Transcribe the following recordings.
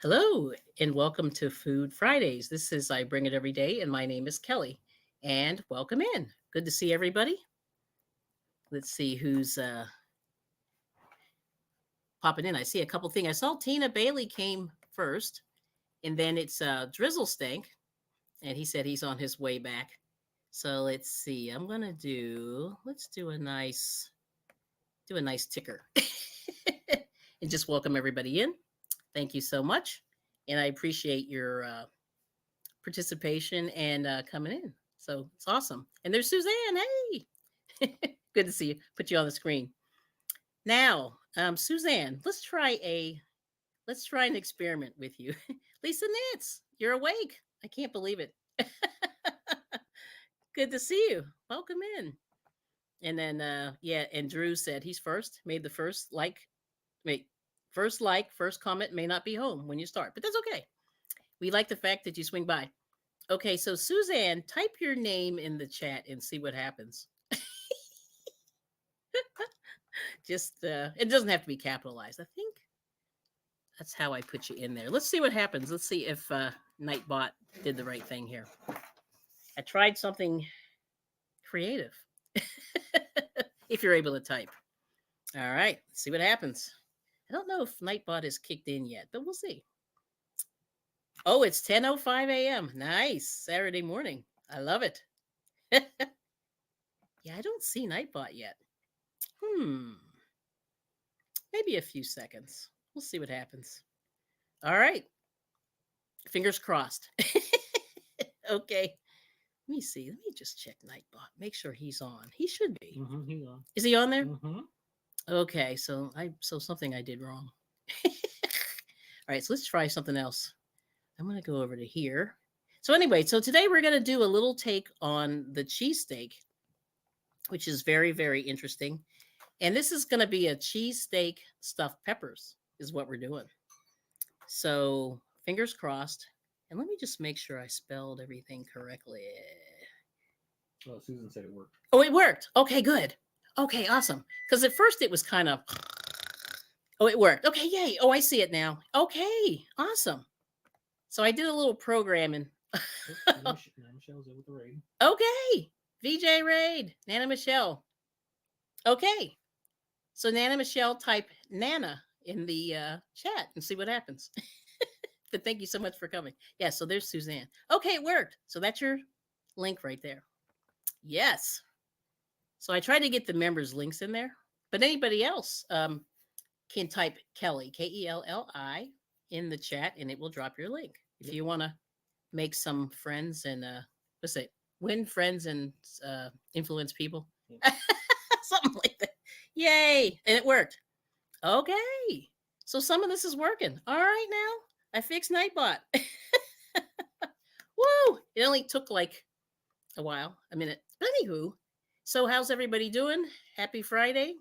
Hello and welcome to Food Fridays. This is I Bring It Every Day, and my name is Kelly. And welcome in. Good to see everybody. Let's see who's popping in. I see a couple things. I saw Tina Bailey came first, and then it's Drizzle Stank, and he said he's on his way back. So let's see. Let's do a nice ticker, and just welcome everybody in. Thank you so much, and I appreciate your participation and coming in. So it's awesome. And there's Suzanne. Hey, good to see you. Put you on the screen now. Suzanne, let's try an experiment with you. Lisa Nitz, you're awake. I can't believe it. Good to see you. Welcome in. And then yeah, and Drew said he's first. Made the first first comment may not be home when you start, but that's okay. We like the fact that you swing by. Okay, so Suzanne, type your name in the chat and see what happens. Just it doesn't have to be capitalized. I think that's how I put you in there. Let's see what happens. Let's see if Nightbot did the right thing here. I tried something creative. If you're able to type. All right, let's see what happens. I don't know if Nightbot is kicked in yet, but we'll see. Oh, it's 10:05 a.m. Nice. Saturday morning. I love it. Yeah, I don't see Nightbot yet. Maybe a few seconds. We'll see what happens. All right. Fingers crossed. Okay. Let me see. Let me just check Nightbot. Make sure he's on. He should be. He's on. Is he on there? Mm-hmm. Okay. So something I did wrong. All right. So let's try something else. I'm going to go over to here. So anyway, so today we're going to do a little take on the cheesesteak, which is very, very interesting. And this is going to be a cheesesteak stuffed peppers is what we're doing. So fingers crossed. And let me just make sure I spelled everything correctly. Well, Susan said it worked. Oh, it worked. Okay, good. Okay, awesome. Because at first it was kind of, oh, it worked. Okay, yay. Oh, I see it now. Okay, awesome. So I did a little programming. Nana Michelle's there with the raid. Okay, VJ Raid, Nana Michelle. Okay, so Nana Michelle, type Nana in the chat and see what happens. But thank you so much for coming. Yeah, so there's Suzanne. Okay, it worked. So that's your link right there. Yes. So I tried to get the members' links in there, but anybody else can type Kelli, Kelli, in the chat, and it will drop your link. If you want to make some friends and let's say win friends and influence people, something like that. Yay! And it worked. Okay, so some of this is working. All right, now I fixed Nightbot. Woo! It only took like a while, a minute. But anywho, so how's everybody doing? Happy Friday.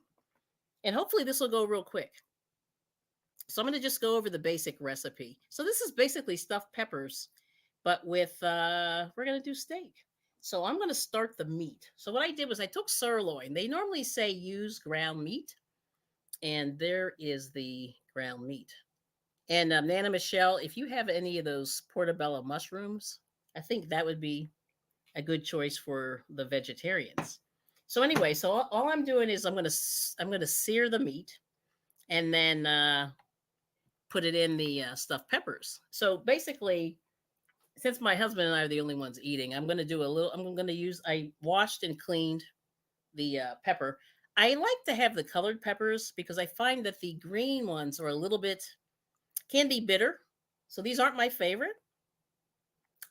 And hopefully this will go real quick. So I'm going to just go over the basic recipe. So this is basically stuffed peppers, but with, we're going to do steak. So I'm going to start the meat. So what I did was I took sirloin. They normally say use ground meat. And there is the ground meat. And Nana Michelle, if you have any of those portobello mushrooms, I think that would be a good choice for the vegetarians. So anyway, so all I'm doing is I'm gonna sear the meat, and then put it in the stuffed peppers. So basically, since my husband and I are the only ones eating, I'm gonna do a little. I'm gonna use. I washed and cleaned the pepper. I like to have the colored peppers because I find that the green ones are a little bit can be bitter. So these aren't my favorite.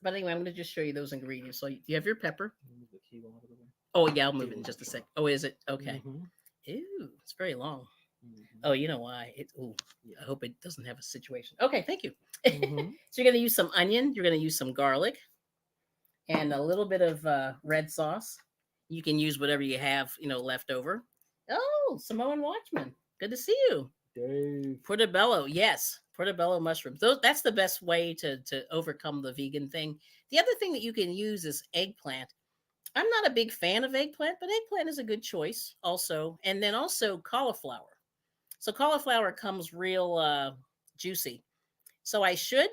But anyway, I'm going to just show you those ingredients. So you have your pepper. Move the key out of the way. Oh, yeah, I'll move it in just a sec. Oh, is it? Okay. Mm-hmm. Ooh, it's very long. Mm-hmm. Oh, you know why? I hope it doesn't have a situation. Okay, thank you. Mm-hmm. So you're going to use some onion. You're going to use some garlic and a little bit of red sauce. You can use whatever you have, left over. Oh, Samoan Watchman. Good to see you. Dave. Portobello, yes. Portobello mushrooms. That's the best way to overcome the vegan thing. The other thing that you can use is eggplant. I'm not a big fan of eggplant, but eggplant is a good choice also. And then also cauliflower. So cauliflower comes real juicy. So I should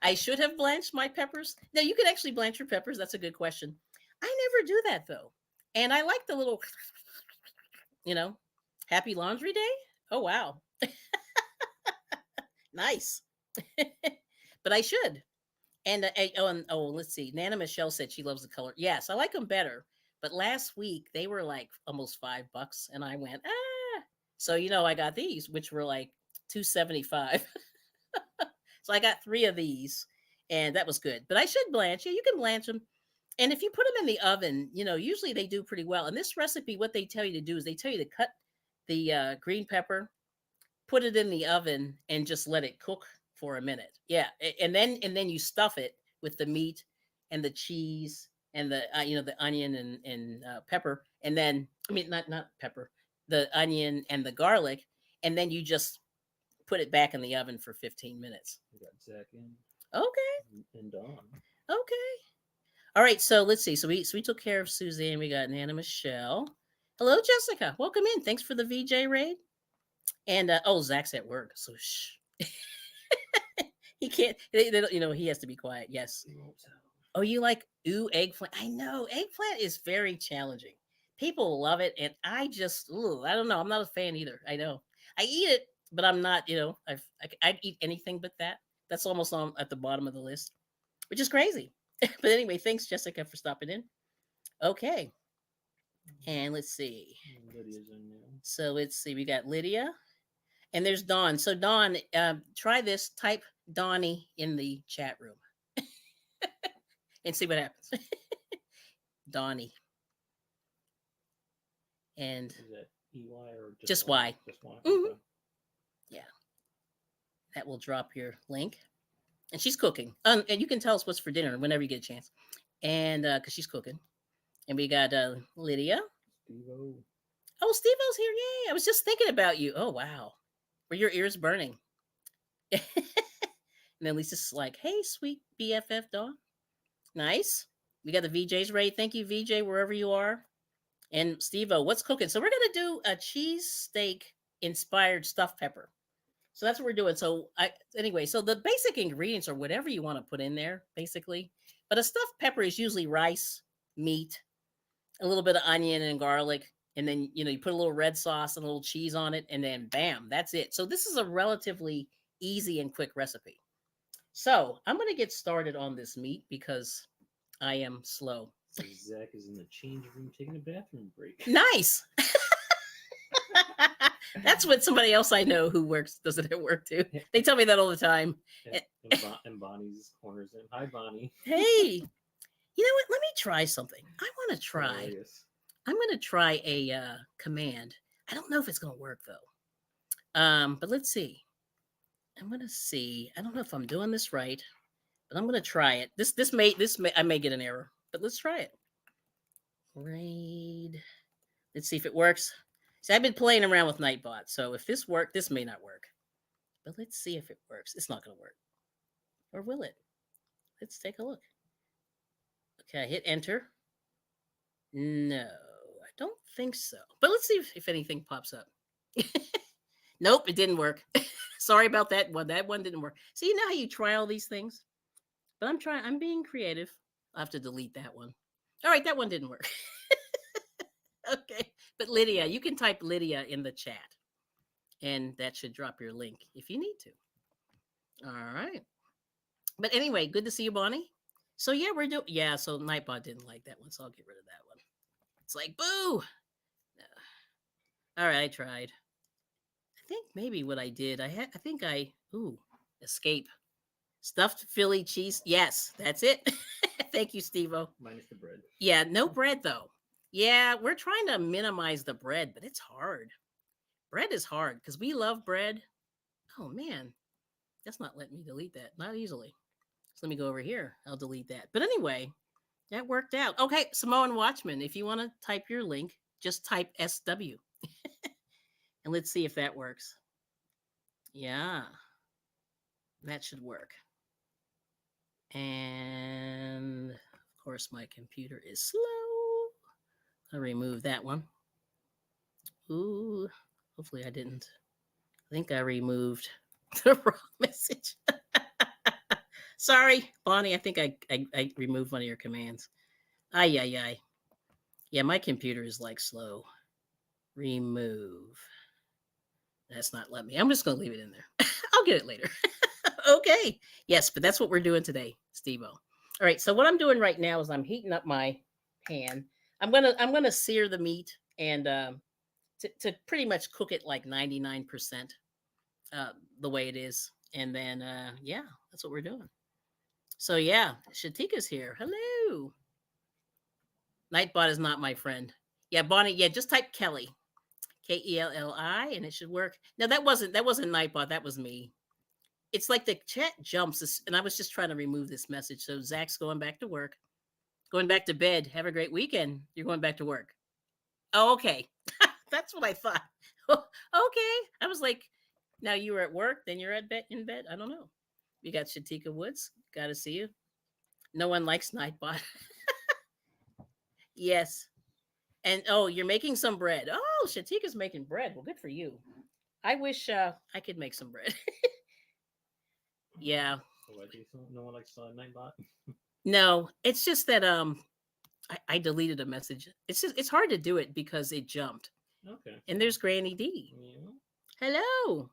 I should have blanched my peppers. Now you can actually blanch your peppers. That's a good question. I never do that though. And I like the little, you know, happy laundry day. Oh wow. Nice. But I should. And let's see. Nana Michelle said she loves the color. Yes, I like them better. But last week they were like almost $5, and I went So I got these, which were like 275. So I got 3 of these, and that was good. But I should blanch. Yeah, you can blanch them, and if you put them in the oven, usually they do pretty well. In this recipe, what they tell you to do is they tell you to cut the green pepper, put it in the oven, and just let it cook for a minute. Yeah, and then you stuff it with the meat and the cheese and the onion and pepper, and then I mean not pepper, the onion and the garlic, and then you just put it back in the oven for 15 minutes. We got Zach in Okay. and Dawn. Okay. All right. So let's see. So we took care of Suzanne. We got Nana Michelle. Hello, Jessica. Welcome in. Thanks for the VJ raid. And Zach's at work, so shh. He can't. He has to be quiet. Yes. He won't tell. Oh, you like eggplant? I know eggplant is very challenging. People love it, and I just, I don't know. I'm not a fan either. I know. I eat it, but I'm not. I'd eat anything but that. That's almost on at the bottom of the list, which is crazy. But anyway, thanks, Jessica, for stopping in. Okay, and let's see. Lydia's in there. So let's see. We got Lydia, and there's Dawn. So Dawn, try this. Type Donnie in the chat room and see what happens. Donnie. And is that EY or just Y? Just Y. Mm-hmm. Okay. Yeah. That will drop your link. And she's cooking. And you can tell us what's for dinner whenever you get a chance. And because she's cooking. And we got Lydia. Steve-O. Oh, Steve-O's here. Yay. I was just thinking about you. Oh, wow. Were your ears burning? And then Lisa's like, hey, sweet BFF Dawn. Nice. We got the VJ's raid. Thank you, VJ, wherever you are. And Steve-O, what's cooking? So we're going to do a cheesesteak inspired stuffed pepper. So that's what we're doing. So so the basic ingredients are whatever you want to put in there, basically. But a stuffed pepper is usually rice, meat, a little bit of onion and garlic. And then, you put a little red sauce and a little cheese on it. And then bam, that's it. So this is a relatively easy and quick recipe. So I'm going to get started on this meat because I am slow. So Zach is in the change room taking a bathroom break. Nice. That's what somebody else I know who does it at work too. They tell me that all the time. And Bonnie's corners in. Hi, Bonnie. Hey, you know what? Let me try something. I want to try. Hilarious. I'm going to try a command. I don't know if it's going to work though. But let's see. I'm going to see. I don't know if I'm doing this right, but I'm going to try it. This may I may get an error, but let's try it. Raid. Let's see if it works. See, I've been playing around with Nightbot, so if this worked, this may not work. But let's see if it works. It's not going to work. Or will it? Let's take a look. Okay, I hit enter. No, I don't think so. But let's see if anything pops up. Nope, it didn't work. Sorry about that one. That one didn't work. So you know how you try all these things? But I'm being creative. I'll have to delete that one. All right, that one didn't work. Okay. But Lydia, you can type Lydia in the chat. And that should drop your link if you need to. All right. But anyway, good to see you, Bonnie. So yeah, so Nightbot didn't like that one, so I'll get rid of that one. It's like, boo! All right, I tried. I think maybe what I did, escape. Stuffed Philly cheese. Yes, that's it. Thank you, Steve-O. Minus the bread. Yeah, no bread though. Yeah, we're trying to minimize the bread, but it's hard. Bread is hard because we love bread. Oh man, that's not letting me delete that. Not easily. So let me go over here. I'll delete that. But anyway, that worked out. Okay, Samoan Watchman, if you want to type your link, just type SW. And let's see if that works. Yeah, that should work. And of course, my computer is slow. I'll remove that one. Ooh, hopefully I didn't. I think I removed the wrong message. Sorry, Bonnie. I think I removed one of your commands. Ay, ay, ay. Yeah, my computer is like slow. Remove. That's not let me. I'm just going to leave it in there. I'll get it later. Okay. Yes, but that's what we're doing today, Steve-O. All right. So what I'm doing right now is I'm heating up my pan. I'm gonna sear the meat and to pretty much cook it like 99% the way it is, and then yeah, that's what we're doing. So yeah, Shatika's here. Hello. Nightbot is not my friend. Yeah, Bonnie. Yeah, just type Kelly, Kelli, and it should work. No, that wasn't Nightbot. That was me. It's like the chat jumps, and I was just trying to remove this message. So Zach's going back to work, going back to bed. Have a great weekend. You're going back to work. Oh, okay. That's what I thought. Okay. I was like, now you were at work, then you're at bed in bed. I don't know. You got Shatika Woods. Got to see you. No one likes Nightbot. Yes. And oh, you're making some bread. Oh, Shatika's making bread. Well, good for you. I wish I could make some bread. Yeah. So I do something. No one likes Nightbot. No, it's just that I deleted a message. It's hard to do it because it jumped. Okay. And there's Granny D. Yeah. Hello.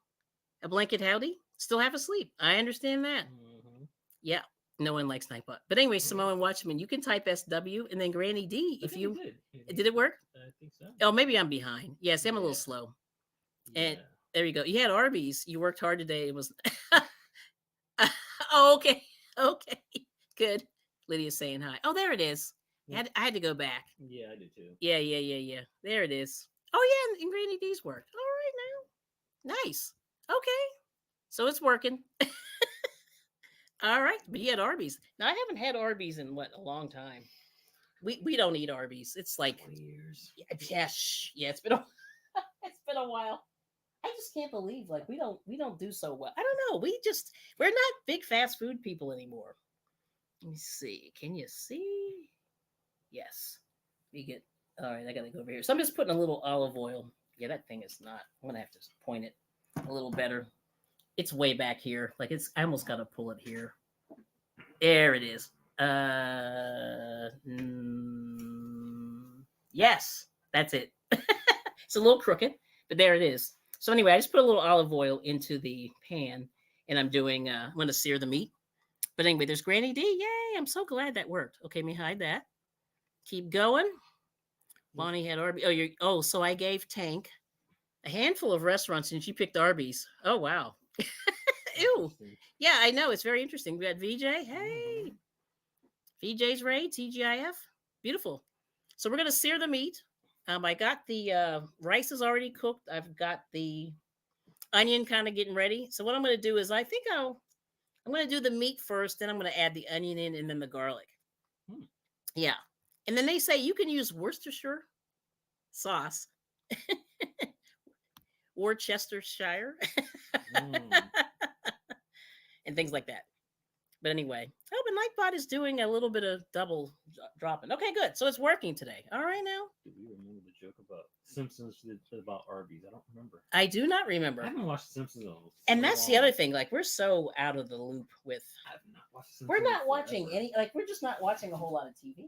A blanket howdy. Still half asleep. I understand that. Mm-hmm. Yeah. No one likes Nightbot. But anyway, Samoan Watchman, you can type SW and then Granny D if you did it work? I think so. Oh, maybe I'm behind. Yes, I'm a little Yeah. slow. Yeah. And there you go. You had Arby's. You worked hard today. It was oh, okay. Okay. Good. Lydia's saying hi. Oh, there it is. I had to go back. Yeah, I did too. Yeah. There it is. Oh, yeah. And Granny D's worked. All right now. Nice. Okay. So it's working. All right. But you had Arby's. Now, I haven't had Arby's in what, a long time. We don't eat Arby's. It's like 20 years. Yeah, it's been a it's been a while. I just can't believe like we don't do so well. I don't know. We're not big fast food people anymore. Let me see. Can you see? Yes. We get all right. I gotta go over here. So I'm just putting a little olive oil. Yeah, that thing is not. I'm gonna have to point it a little better. It's way back here. Like I almost gotta pull it here. There it is. Yes, that's it. It's a little crooked, but there it is. So anyway, I just put a little olive oil into the pan, and I'm going to sear the meat. But anyway, there's Granny D. Yay! I'm so glad that worked. Okay, let me hide that. Keep going. Bonnie had Arby's. So I gave Tank a handful of restaurants, and she picked Arby's. Oh wow. Ew. Yeah, I know. It's very interesting. We got VJ. Hey. VJ's Ray, TGIF. Beautiful. So we're going to sear the meat. I got the rice is already cooked. I've got the onion kind of getting ready. So what I'm going to do is I'm going to do the meat first, then I'm going to add the onion in and then the garlic. Yeah. And then they say you can use Worcestershire sauce. Worcestershire. And things like that. But anyway, but Nightbot is doing a little bit of double dropping. Okay, good. So it's working today. All right now. Do you remember the joke about Simpsons about Arby's? I don't remember. I do not remember. I haven't watched Simpsons in so and that's long. the other thing. Like we're so out of the loop with. I've not watched Simpsons. We're not watching any. Like we're just not watching a whole lot of TV.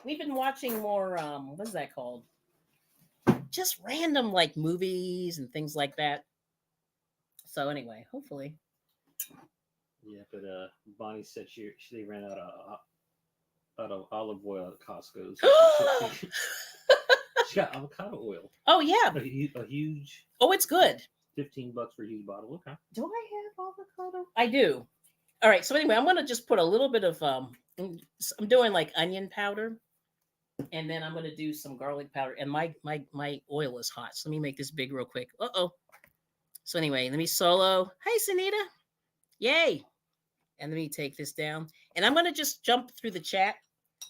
We've been watching more. What's that called? Just random like movies and things like that. So anyway, hopefully. Yeah, but Bonnie said they ran out of olive oil at Costco. So she got avocado oil. Oh yeah, a huge. Oh, it's good. $15 for a huge bottle. Okay. Do I have avocado? I do. All right. So anyway, I'm gonna just put a little bit of I'm doing like onion powder, and then I'm gonna do some garlic powder. And my oil is hot, so let me make this big real quick. So anyway, let me solo. Hey, Sunita. Yay. And let me take this down. And I'm going to just jump through the chat.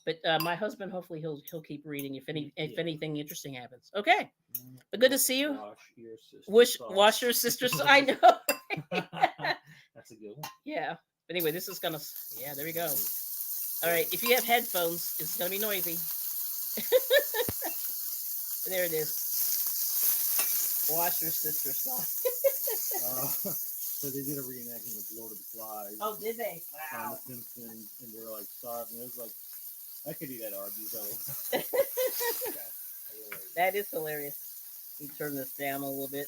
But my husband, hopefully he'll keep reading if anything interesting happens. Okay. But good to see you. Wash your sister's sauce. I know. Right? That's a good one. Yeah. But anyway, this is going to, yeah, there we go. All right. If you have headphones, it's going to be noisy. There it is. Wash your sister's sauce. So they did a reenactment of Lord of the Flies. Oh, did they? On Wow. The Simpsons, and they're like starving. It was like, I could eat at Arby's. That is hilarious. You turn this down a little bit.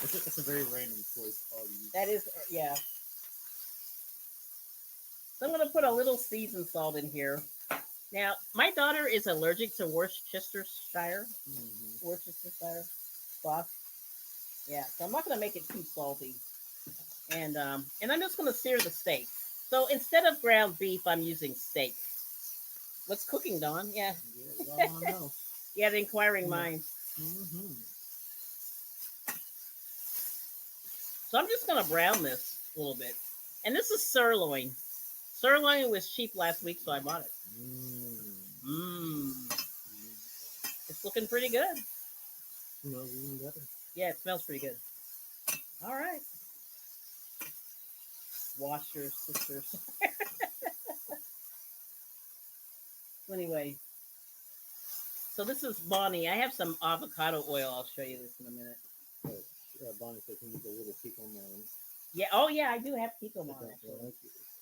It's a very random choice, Arby's. That is, yeah. So I'm going to put a little seasoned salt in here. Now, my daughter is allergic to Worcestershire. Worcestershire sauce. Yeah, so I'm not going to make it too salty. And I'm just going to sear the steak. So instead of ground beef, I'm using steak. What's cooking, Dawn? Yeah. Yeah, I know. Yeah, the inquiring mind. So I'm just going to brown this a little bit. And this is sirloin. Sirloin was cheap last week, so I bought it. It's looking pretty good. Smells even better. Yeah, it smells pretty good. All right. Wash your sisters. Anyway, so this is Bonnie. I have some avocado oil. I'll show you this in a minute. Bonnie said he needs a little pico melon. Yeah. Oh, yeah. I do have pico melon.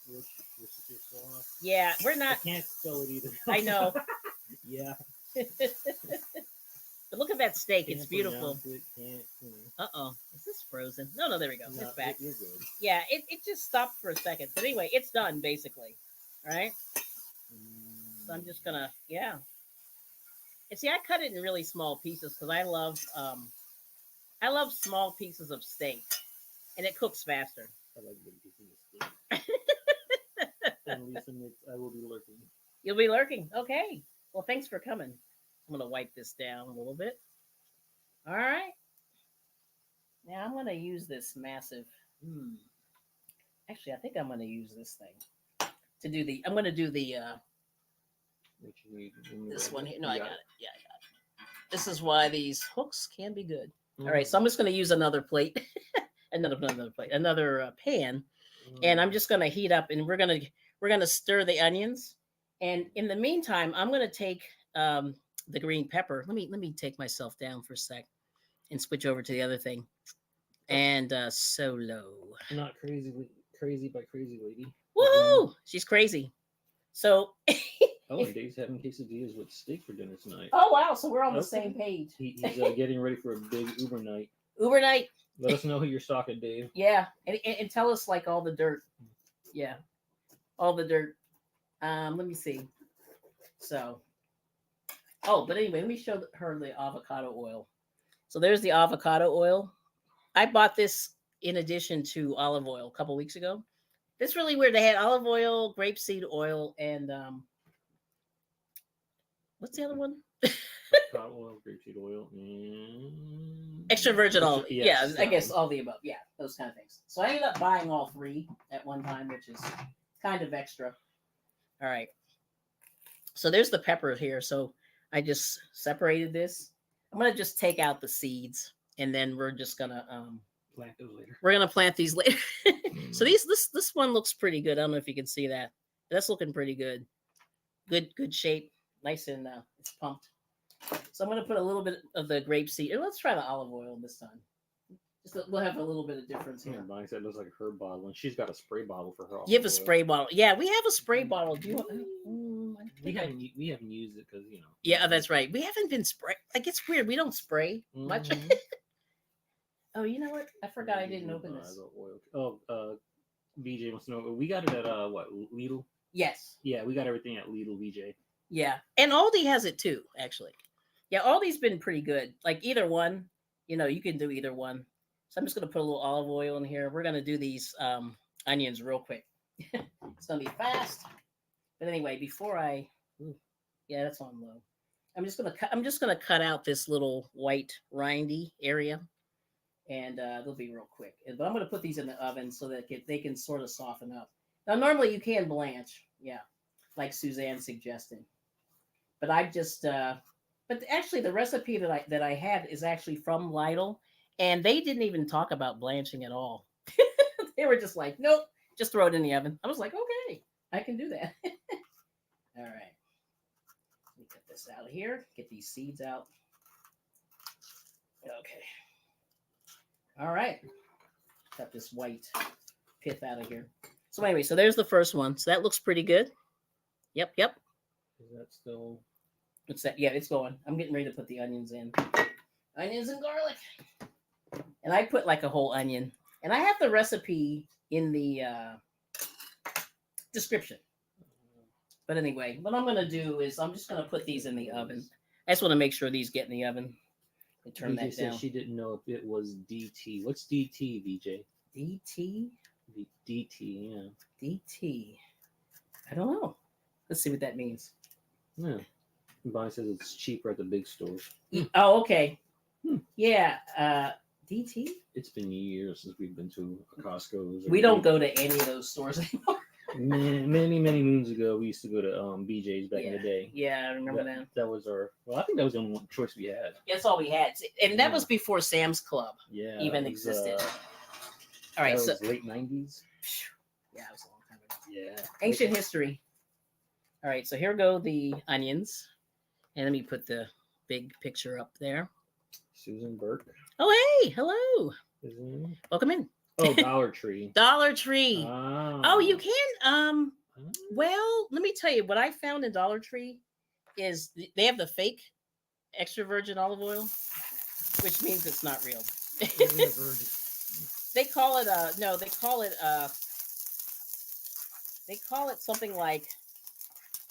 Worcestershire sauce. Yeah, we're not. I can't spell it either. I know. Yeah. But look at that steak. It's beautiful. It, Uh-oh. Is this frozen? No, there we go. No, it's back. You're good. Yeah, it just stopped for a second. But anyway, it's done, basically. All right? So I'm just going to, yeah. And see, I cut it in really small pieces because I love small pieces of steak. And it cooks faster. I like big pieces of steak. And Lisa Mix, I will be lurking. You'll be lurking. Okay. Well, thanks for coming. I'm going to wipe this down a little bit. All right. Now I'm going to use this massive. Actually, I think I'm going to use this thing to do the. I'm going to do the. This one here. No, I got it. Yeah, I got it. This is why these hooks can be good. All right, so I'm just going to use another plate, another pan, and I'm just going to heat up, and we're going to stir the onions, and in the meantime, I'm going to take the green pepper. Let me take myself down for a sec, and switch over to the other thing, and solo. Not crazy by crazy lady. Woohoo! She's crazy. So. Oh, and Dave's having quesadillas with steak for dinner tonight. Oh, wow. So we're on the same page. He's getting ready for a big Uber night. Uber night. Let us know who you're stalking, Dave. Yeah. And tell us, like, all the dirt. Yeah. All the dirt. Let me see. So. Oh, but anyway, let me show her the avocado oil. So there's the avocado oil. I bought this in addition to olive oil a couple weeks ago. It's really weird. They had olive oil, grapeseed oil, and what's the other one? Avocado oil, grapeseed oil, and extra virgin olive. Yes, yeah, I guess all the above. Yeah, those kind of things. So I ended up buying all three at one time, which is kind of extra. All right. So there's the pepper here. So I just separated this. I'm gonna just take out the seeds, and then we're just gonna plant those later. We're gonna plant these later. So this one looks pretty good. I don't know if you can see that. That's looking pretty good. Good shape. Nice and it's pumped. So I'm going to put a little bit of the grapeseed. And let's try the olive oil this time. We'll have a little bit of difference here. Bonnie said it looks like her bottle, and she's got a spray bottle for her. You have a spray bottle. Yeah, we have a spray bottle. Do you want? We haven't used it because Yeah, that's right. We haven't been spray. Like, it's weird. We don't spray much. Oh, you know what? I forgot I didn't open this. VJ wants to know. We got it at Lidl. Yes. Yeah, we got everything at Lidl, VJ. Yeah, and Aldi has it too, actually. Yeah, Aldi's been pretty good. Like either one, you can do either one. So I'm just going to put a little olive oil in here. We're going to do these onions real quick. It's going to be fast. But anyway, before yeah, that's on low. I'm just going to cut out this little white rindy area, and they'll be real quick. But I'm going to put these in the oven so that they can sort of soften up. Now, normally you can blanch, yeah, like Suzanne suggested. But I just, but actually the recipe that I had is actually from Lidl, and they didn't even talk about blanching at all. They were just like, nope, just throw it in the oven. I was like, okay, I can do that. All right. Let me get this out of here. Get these seeds out. Okay. All right. Got this white pith out of here. So anyway, so there's the first one. So that looks pretty good. Yep, yep. Is that still? What's that? Yeah, it's going. I'm getting ready to put the onions in. Onions and garlic. And I put like a whole onion. And I have the recipe in the description. But anyway, what I'm going to do is I'm just going to put these in the oven. I just want to make sure these get in the oven. And turn that down. She didn't know if it was DT. What's DT, VJ? DT? DT, yeah. DT. I don't know. Let's see what that means. Yeah. Bonnie says it's cheaper at the big stores. Oh, okay. Yeah. DT? It's been years since we've been to a Costco's. We don't go to any of those stores anymore. Many moons ago, we used to go to BJ's back in the day. Yeah, I remember that. That was our. Well, I think that was the only one choice we had. That's all we had, and that was before Sam's Club. Even existed. All right, so late '90s. Yeah, it was a long time ago. Yeah. Ancient history. All right, so here go the onions, and let me put the big picture up there. Susan Burke. Oh, hey, hello. Welcome in. Oh, Dollar Tree. Dollar Tree. Oh, you can. Oh. Well, let me tell you what I found in Dollar Tree is they have the fake extra virgin olive oil, which means it's not real. They call it they call it something like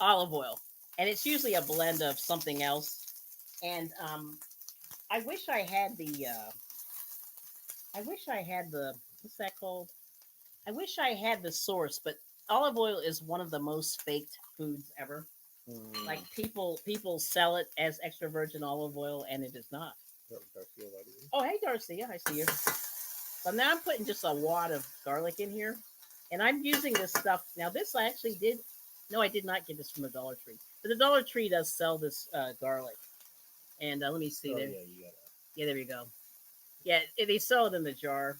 olive oil, and it's usually a blend of something else. And I wish I had the what's that called? I wish I had the source, but olive oil is one of the most faked foods ever. Like people sell it as extra virgin olive oil, and it is not. Oh, hey, Darcy, I see you. So now I'm putting just a wad of garlic in here, and I'm using this stuff. Now this I actually did. No, I did not get this from the Dollar Tree, but the Dollar Tree does sell this garlic. And let me see there. Yeah, you got it. Yeah, there we go. Yeah, they sell it in the jar,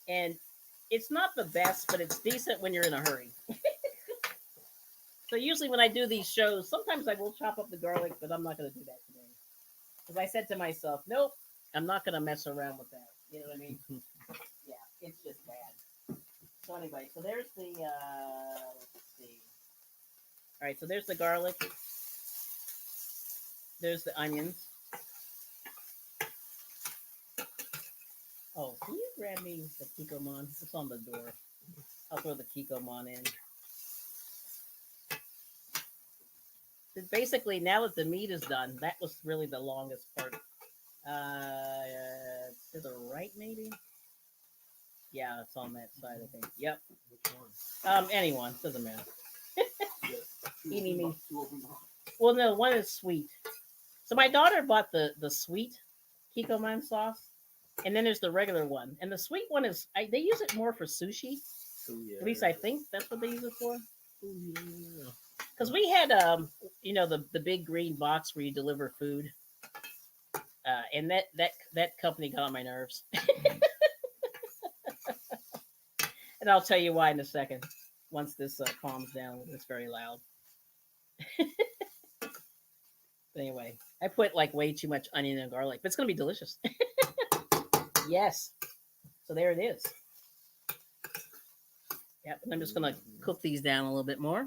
and it's not the best, but it's decent when you're in a hurry. So usually when I do these shows, sometimes I will chop up the garlic, but I'm not going to do that today. Because I said to myself, nope, I'm not going to mess around with that. You know what I mean? Yeah, it's just bad. So anyway, so there's the, let's see. All right, so there's the garlic. There's the onions. Oh, can you grab me the Kikkoman? It's on the door. I'll throw the Kikkoman in. Basically, now that the meat is done, that was really the longest part. To the right, maybe? Yeah, it's on that side, I think. Yep. Which one? Anyone. Doesn't matter. Eeny, me. Well, no, one is sweet. So my daughter bought the sweet Kikkoman sauce, and then there's the regular one. And the sweet one is, they use it more for sushi. Oh, yeah. At least I think that's what they use it for. Oh, yeah. Because we had, the big green box where you deliver food, and that company got on my nerves. And I'll tell you why in a second. Once this calms down, it's very loud. But anyway, I put like way too much onion and garlic, but it's gonna be delicious. Yes. So there it is. Yep. And I'm just gonna cook these down a little bit more.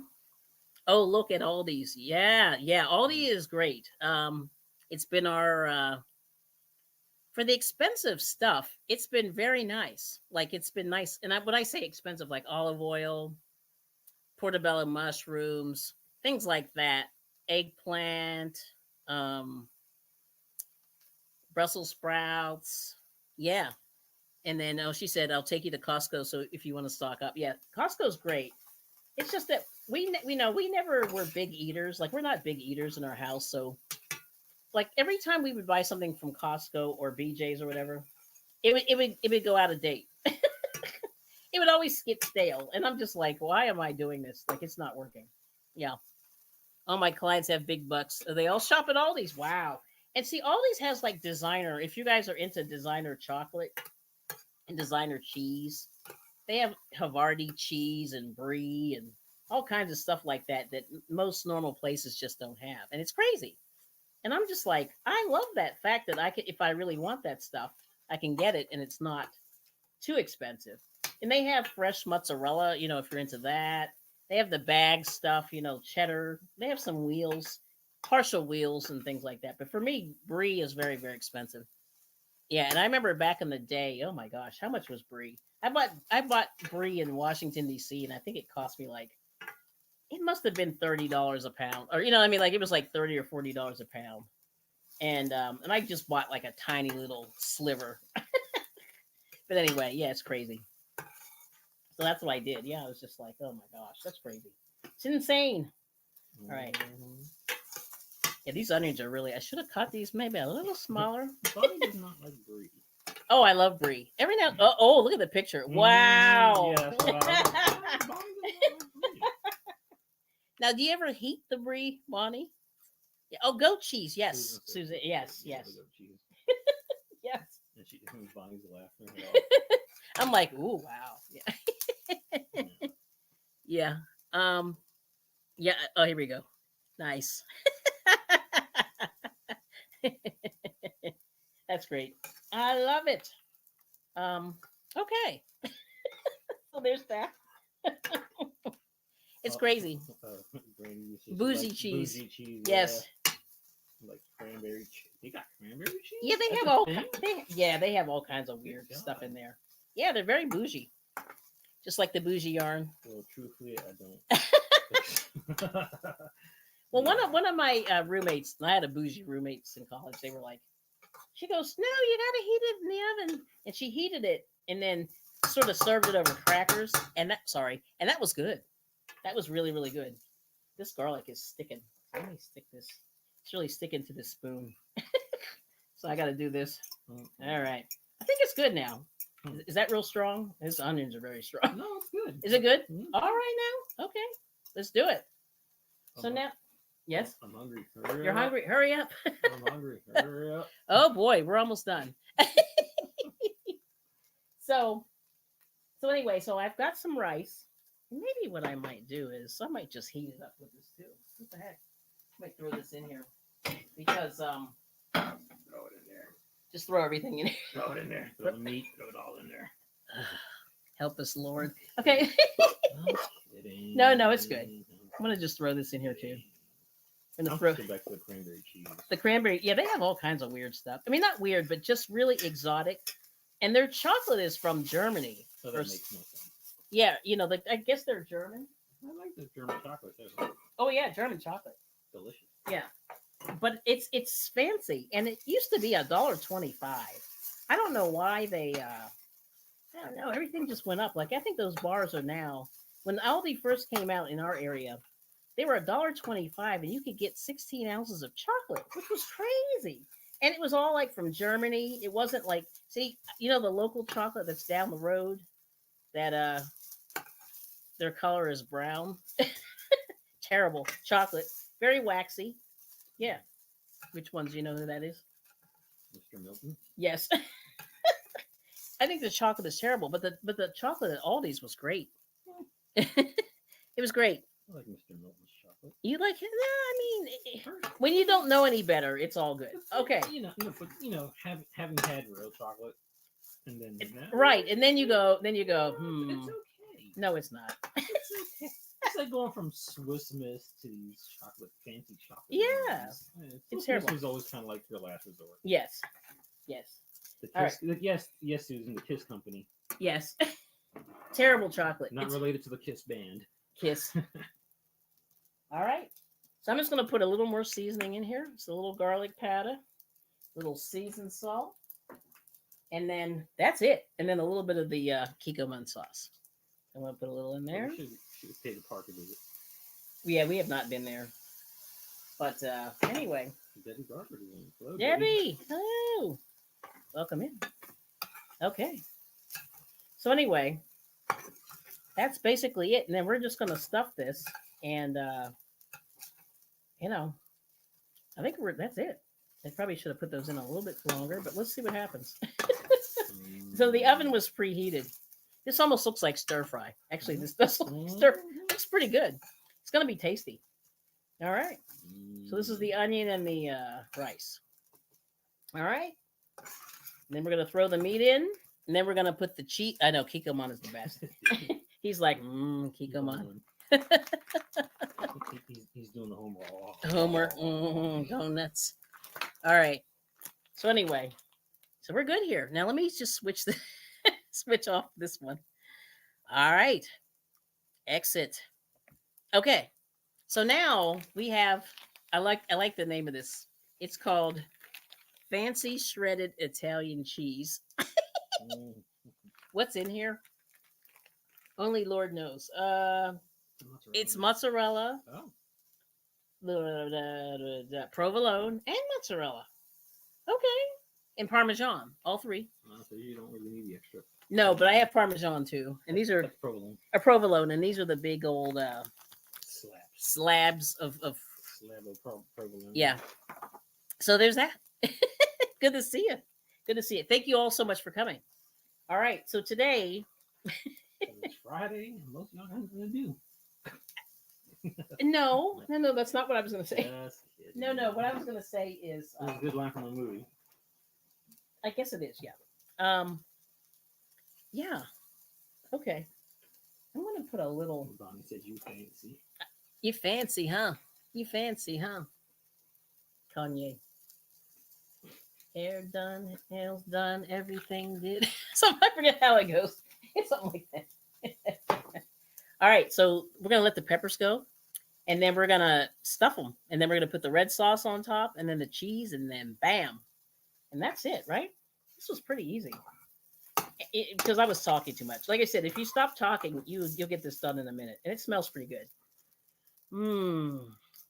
Oh, look at Aldi's. Yeah, Aldi is great. It's been our for the expensive stuff, it's been very nice. Like it's been nice. And when I say expensive, like olive oil, portobello mushrooms, things like that, eggplant, Brussels sprouts. Yeah. And then she said, I'll take you to Costco. So if you want to stock up. Yeah, Costco's great. It's just that we never were big eaters. Like we're not big eaters in our house. So like every time we would buy something from Costco or BJ's or whatever, it would go out of date. It would always get stale. And I'm just like, why am I doing this? Like it's not working. Yeah. All my clients have big bucks. They all shop at Aldi's. Wow. And see, Aldi's has like designer. If you guys are into designer chocolate and designer cheese, they have Havarti cheese and brie and all kinds of stuff like that most normal places just don't have. And it's crazy. And I'm just like, I love that fact that I can, if I really want that stuff, I can get it and it's not Too expensive. And they have fresh mozzarella, if you're into that. They have the bag stuff, cheddar. They have some wheels, partial wheels and things like that. But for me, brie is very, very expensive. Yeah, and I remember back in the day, oh my gosh, how much was brie? I bought brie in Washington D.C. and I think it cost me like it must have been $30 a pound, or what I mean, like it was like $30 or $40 a pound, and I just bought like a tiny little sliver. But anyway, yeah, it's crazy. So that's what I did. Yeah, I was just like, oh my gosh, that's crazy. It's insane. All right. Yeah, these onions are really. I should have cut these maybe a little smaller. Bonnie does not like brie. Oh, I love brie. Every now. Oh, look at the picture. Wow. Yeah, that's what I was like. Bonnie does not like brie. Now, do you ever heat the brie, Bonnie? Yeah. Oh, goat cheese. Yes, Susan. Yes, yes, Goat cheese. yes. And Bonnie's laughing. I'm like, ooh, wow. Yeah. Yeah. Yeah. Oh, here we go. Nice. That's great. I love it. Okay. So there's that. It's crazy. Bougie cheese. Bougie cheese. Yes. Like cranberry cheese. They got cranberry cheese? Yeah, they have all. They have all kinds of weird stuff in there. Yeah, they're very bougie. Just like the bougie yarn. Well, truthfully, I don't. Well, one of my roommates, I had a bougie roommates in college. They were like, she goes, "No, you gotta heat it in the oven," and she heated it and then sort of served it over crackers. And that was good. That was really, really good. This garlic is sticking. Let me stick this. It's really sticking to this spoon. So I got to do this. All right. I think it's good now. Is that real strong? His onions are very strong. No, it's good. Is it good? Mm-hmm. All right now. Okay. Let's do it. So now, yes? I'm hungry. You're hungry? Hurry up. I'm hungry. Hurry up. Oh boy, we're almost done. So anyway, so I've got some rice. Maybe what I might do is I might just heat it up with this too. What the heck? I might throw this in here because throw it in there. just throw everything in here. Throw it in there. Throw the meat. Throw it all in there. Help us, Lord. Okay. No, it's good. I'm gonna just throw this in here too. I'm gonna throw back to the cranberry cheese. The cranberry. Yeah, they have all kinds of weird stuff. I mean, not weird, but just really exotic. And their chocolate is from Germany. So that makes no sense. Yeah, I guess they're German. I like the German chocolate too. Oh yeah, German chocolate. Delicious. Yeah, but it's fancy, and it used to be $1.25. I don't know why they. I don't know. Everything just went up. Like I think those bars are now. When Aldi first came out in our area, they were $1.25, and you could get 16 ounces of chocolate, which was crazy. And it was all like from Germany. It wasn't like the local chocolate that's down the road that their color is brown. Terrible chocolate, very waxy. Yeah. Which ones do you know who that is? Mr. Milton. Yes. I think the chocolate is terrible, but the chocolate at Aldi's was great. It was great. I like Mr. Milton's chocolate. You like it? No, I mean, when you don't know any better, it's all good. Okay. Having had real chocolate, and then right, and then you go, It's okay. No, it's not. It's okay. It's like going from Swiss Miss to these fancy chocolate. Yeah, it's terrible. Swiss Miss was always kind of like your last resort. Yes. The Kiss, yes, Susan, the Kiss company. Yes. Terrible chocolate. Not related to the Kiss band. Kiss. All right. So I'm just going to put a little more seasoning in here. It's a little garlic powder, little seasoned salt, and then that's it. And then a little bit of the Kikkoman sauce. I'm going to put a little in there. Should pay the park a visit. Yeah, we have not been there. But anyway. Debbie Garford is in. Hello, Debbie. Hello. Welcome in. Okay. So anyway, that's basically it. And then we're just going to stuff this. And, I think that's it. I probably should have put those in a little bit longer, but let's see what happens. So the oven was preheated. This almost looks like stir fry. Actually, this does look looks pretty good. It's going to be tasty. All right. So this is the onion and the rice. All right. And then we're going to throw the meat in. And then we're gonna put the cheese. I know Kikkoman is the best. He's like, Kikkoman. He's doing the Homer. Homer, donuts. All right. So anyway, so we're good here. Now let me just switch off this one. All right. Exit. Okay. So now we have. I like the name of this. It's called Fancy Shredded Italian Cheese. What's in here? Only Lord knows. It's mozzarella, Oh, the provolone, and mozzarella. Okay, and Parmesan, all three. so you don't really need the extra. No, but I have Parmesan too, and these are That's provolone. a provolone, and these are the big old slabs of Slab of provolone. yeah. So there's that. Good to see you. Good to see you. Thank you all so much for coming. All right, so today. It's Friday, and most of y'all have nothing to do. No, that's not what I was going to say. Just kidding. No, what I was going to say is. This is a good line from a movie. I guess it is, yeah. Yeah. Okay. I'm going to put a little. Bonnie said you fancy. You fancy, huh? You fancy, huh? Kanye. Hair done, nails done, everything did. So I forget how it goes. It's something like that. All right, so we're going to let the peppers go. And then we're going to stuff them. And then we're going to put the red sauce on top. And then the cheese. And then bam. And that's it, right? This was pretty easy. Because I was talking too much. Like I said, if you stop talking, you'll get this done in a minute. And it smells pretty good.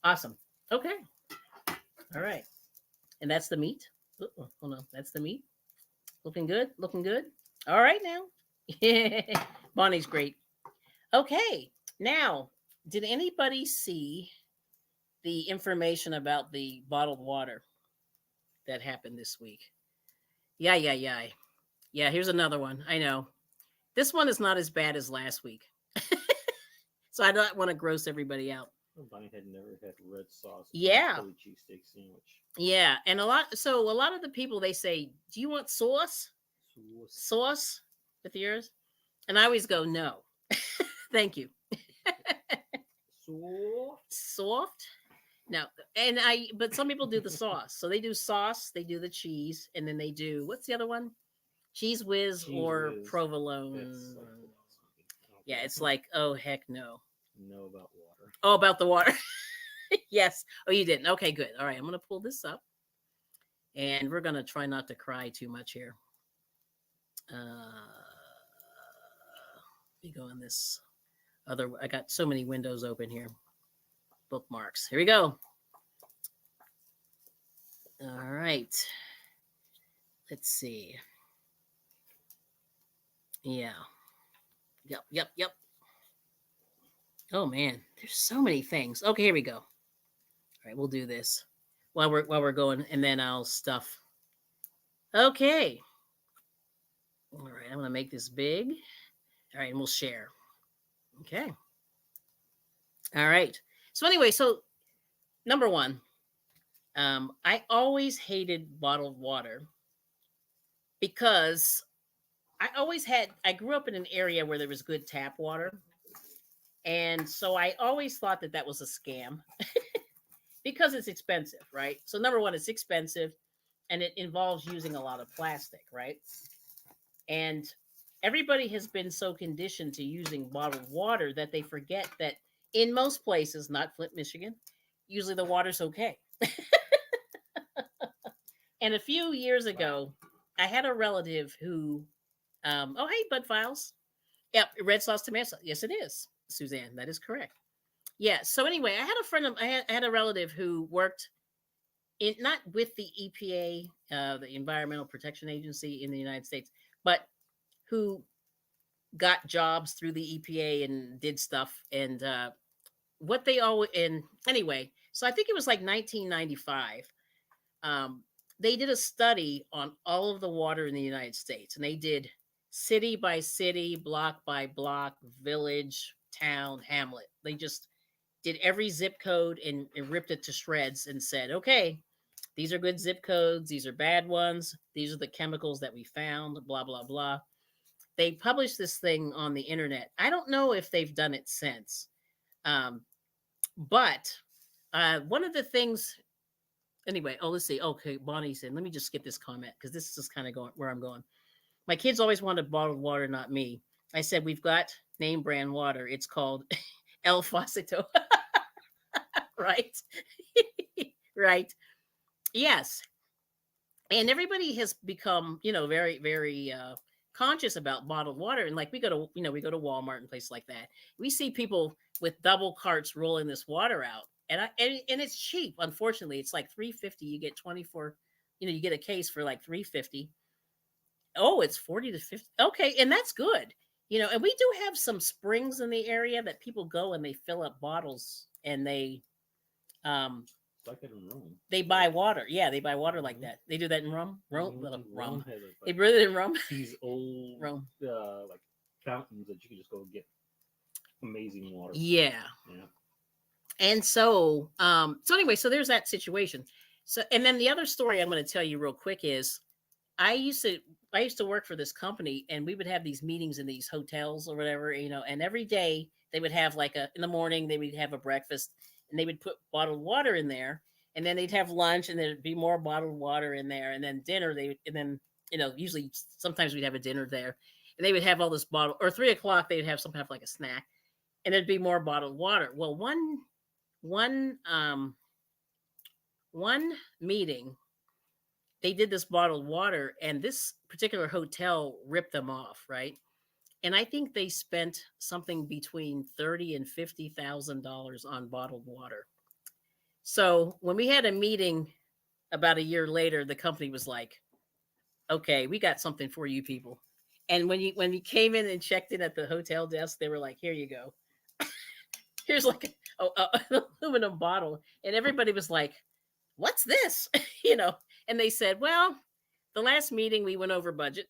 Awesome. Okay. All right. And that's the meat. Oh no, that's the meat. Looking good. Looking good. All right now. Bonnie's great. Okay. Now, did anybody see the information about the bottled water that happened this week? Yeah. Yeah, here's another one. I know. This one is not as bad as last week. So I don't want to gross everybody out. Bonnie had never had red sauce. Yeah. Philly cheesesteak sandwich. Yeah, and a lot of the people, they say, "Do you want sauce? Sauce with yours?" And I always go, "No, thank you." Soft? No, but some people do the sauce. So they do sauce, they do the cheese, and then they do, what's the other one? Cheese whiz or provolone. Yeah, it's like, oh heck no. No about water. Oh, about the water. Yes. Oh, you didn't. Okay, good. All right, I'm gonna pull this up, and we're gonna try not to cry too much here. We go in this other. I got so many windows open here. Bookmarks. Here we go. All right. Let's see. Yeah. Yep. Oh man, there's so many things. Okay, here we go. All right, we'll do this while we're going, and then I'll stuff. Okay. All right, I'm gonna make this big. All right, and we'll share. Okay. All right. So anyway, number one, I always hated bottled water because I grew up in an area where there was good tap water. And so I always thought that was a scam because it's expensive, right? So number one, it's expensive and it involves using a lot of plastic, right? And everybody has been so conditioned to using bottled water that they forget that in most places, not Flint, Michigan, usually the water's okay. And a few years ago, I had a relative who, oh, hey, Bud Files. Yep, red sauce tomato. Yes, it is, Suzanne. That is correct. Yeah. So anyway, I had a relative who worked not with the EPA, the Environmental Protection Agency in the United States, but who got jobs through the EPA and did stuff. And what they always, and anyway, so I think it was like 1995. They did a study on all of the water in the United States, and they did city by city, block by block, village, town, hamlet. They just did every zip code and ripped it to shreds and said, okay, These are good zip codes. These are bad ones. These are the chemicals that we found, blah, blah, blah. They published this thing on the internet. I don't know if they've done it since. Um, but one of the things, anyway, oh, let's see. Okay, Bonnie said, let me just skip this comment because this is just kind of going where I'm going. My kids always wanted bottled water, not me. I said, we've got name brand water. It's called El Faucito. Right? Right. Yes. And everybody has become, very, very conscious about bottled water. And like we go to Walmart and places like that. We see people with double carts rolling this water out. And it's cheap. Unfortunately, it's like $3.50. You get 24, you get a case for like $3.50. Oh, it's 40 to 50. Okay, and that's good. And we do have some springs in the area that people go and they fill up bottles and they like that in Rome. they buy water. Yeah, they buy water like that. They do that in Rome. Rum. Rome has They brew it in Rome. These old Rome. like fountains that you can just go get amazing water. Yeah. And so anyway, so there's that situation. So and then the other story I'm going to tell you real quick is I used to work for this company and we would have these meetings in these hotels or whatever, and every day they would have in the morning they would have a breakfast and they would put bottled water in there and then they'd have lunch and there'd be more bottled water in there and then dinner usually sometimes we'd have a dinner there and they would have all this bottle or 3:00 they'd have some kind of like a snack and there'd be more bottled water. Well, one meeting they did this bottled water and this particular hotel ripped them off, right? And I think they spent something between $30,000 and $50,000 on bottled water. So when we had a meeting about a year later, the company was like, "Okay, we got something for you people." And when you came in and checked in at the hotel desk, they were like, "Here you go. Here's like an aluminum bottle," and everybody was like, "What's this?" And they said, "Well, the last meeting we went over budget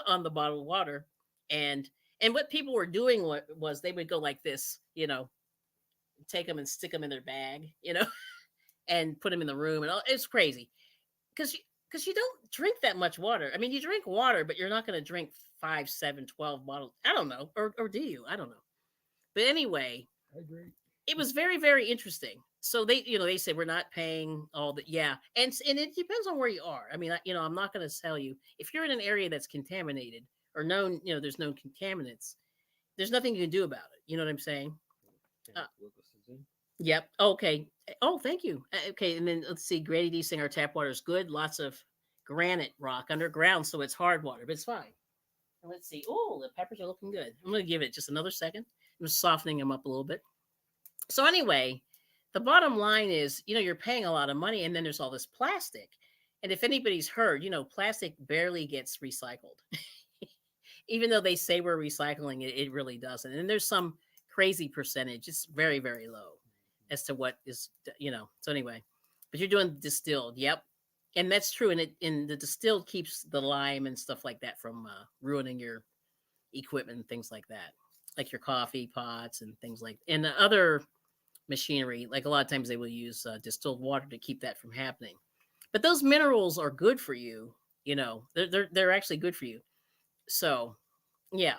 on the bottled water, and what people were doing was they would go like this, take them and stick them in their bag, and put them in the room, and it's crazy because you don't drink that much water. I mean, you drink water, but you're not going to drink 5, 7, 12 bottles. I don't know, or do you? I don't know. But anyway, I agree. It was very, very interesting. So they said we're not paying all the and it depends on where you are. I mean, I'm not going to tell you if you're in an area that's contaminated or known, there's known contaminants. There's nothing you can do about it. You know what I'm saying? Yep. Okay. Oh, thank you. Okay, and then let's see. Grady D saying our tap water is good. Lots of granite rock underground, so it's hard water, but it's fine. And let's see. Oh, the peppers are looking good. I'm going to give it just another second. I'm softening them up a little bit. So anyway, the bottom line is, you're paying a lot of money and then there's all this plastic. And if anybody's heard, plastic barely gets recycled. Even though they say we're recycling it, it really doesn't. And there's some crazy percentage. It's very, very low as to what is, So anyway, but you're doing distilled. Yep. And that's true. And the distilled keeps the lime and stuff like that from ruining your equipment and things like that. Like your coffee pots and things and the other machinery, like a lot of times they will use distilled water to keep that from happening. But those minerals are good for you. They're actually good for you. So, yeah.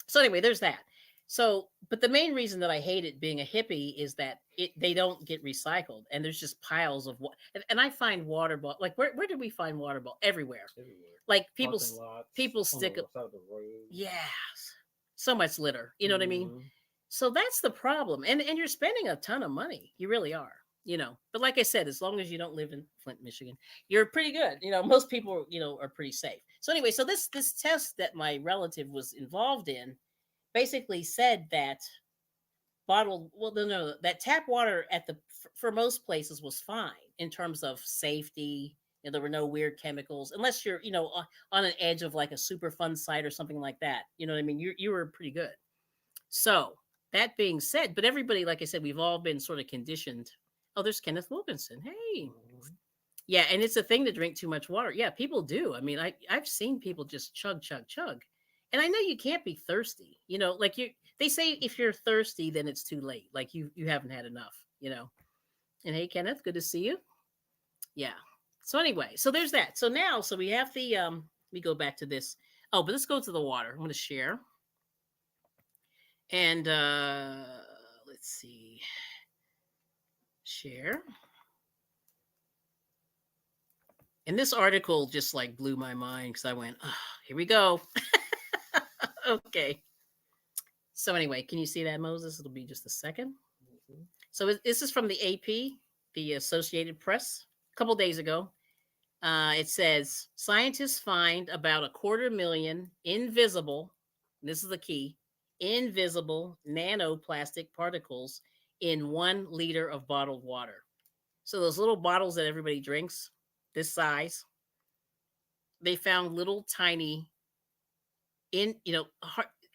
So anyway, there's that. So, but the main reason that I hate it being a hippie is that they don't get recycled, and there's just piles of water. And I find water bottle like where do we find water bottle everywhere? Like people stick up. Yes, so much litter. You know what I mean? So that's the problem, and you're spending a ton of money. You really are. But like I said, as long as you don't live in Flint, Michigan, you're pretty good. Most people, are pretty safe. So anyway, so this test that my relative was involved in basically said that that tap water for most places was fine in terms of safety. There were no weird chemicals, unless you're, on an edge of like a super fun site or something like that. You know what I mean? You were pretty good. So that being said, but everybody, like I said, we've all been sort of conditioned. Oh, there's Kenneth Wilkinson. Hey. Yeah, and it's a thing to drink too much water. Yeah, people do. I mean, I've seen people just chug, chug, chug. And I know you can't be thirsty. Like they say if you're thirsty, then it's too late. Like you haven't had enough, And hey, Kenneth, good to see you. Yeah. So anyway, so there's that. So now, so we have the we go back to this. Oh, but let's go to the water. I'm going to share. And let's see. Share. And this article just like blew my mind because I went, oh, here we go. Okay. So anyway, can you see that, Moses? It'll be just a second. Mhm. So this is from the AP, the Associated Press, a couple days ago. It says scientists find about 250,000 invisible, this is the key, invisible nanoplastic particles in 1 liter of bottled water. So those little bottles that everybody drinks, this size, they found little tiny,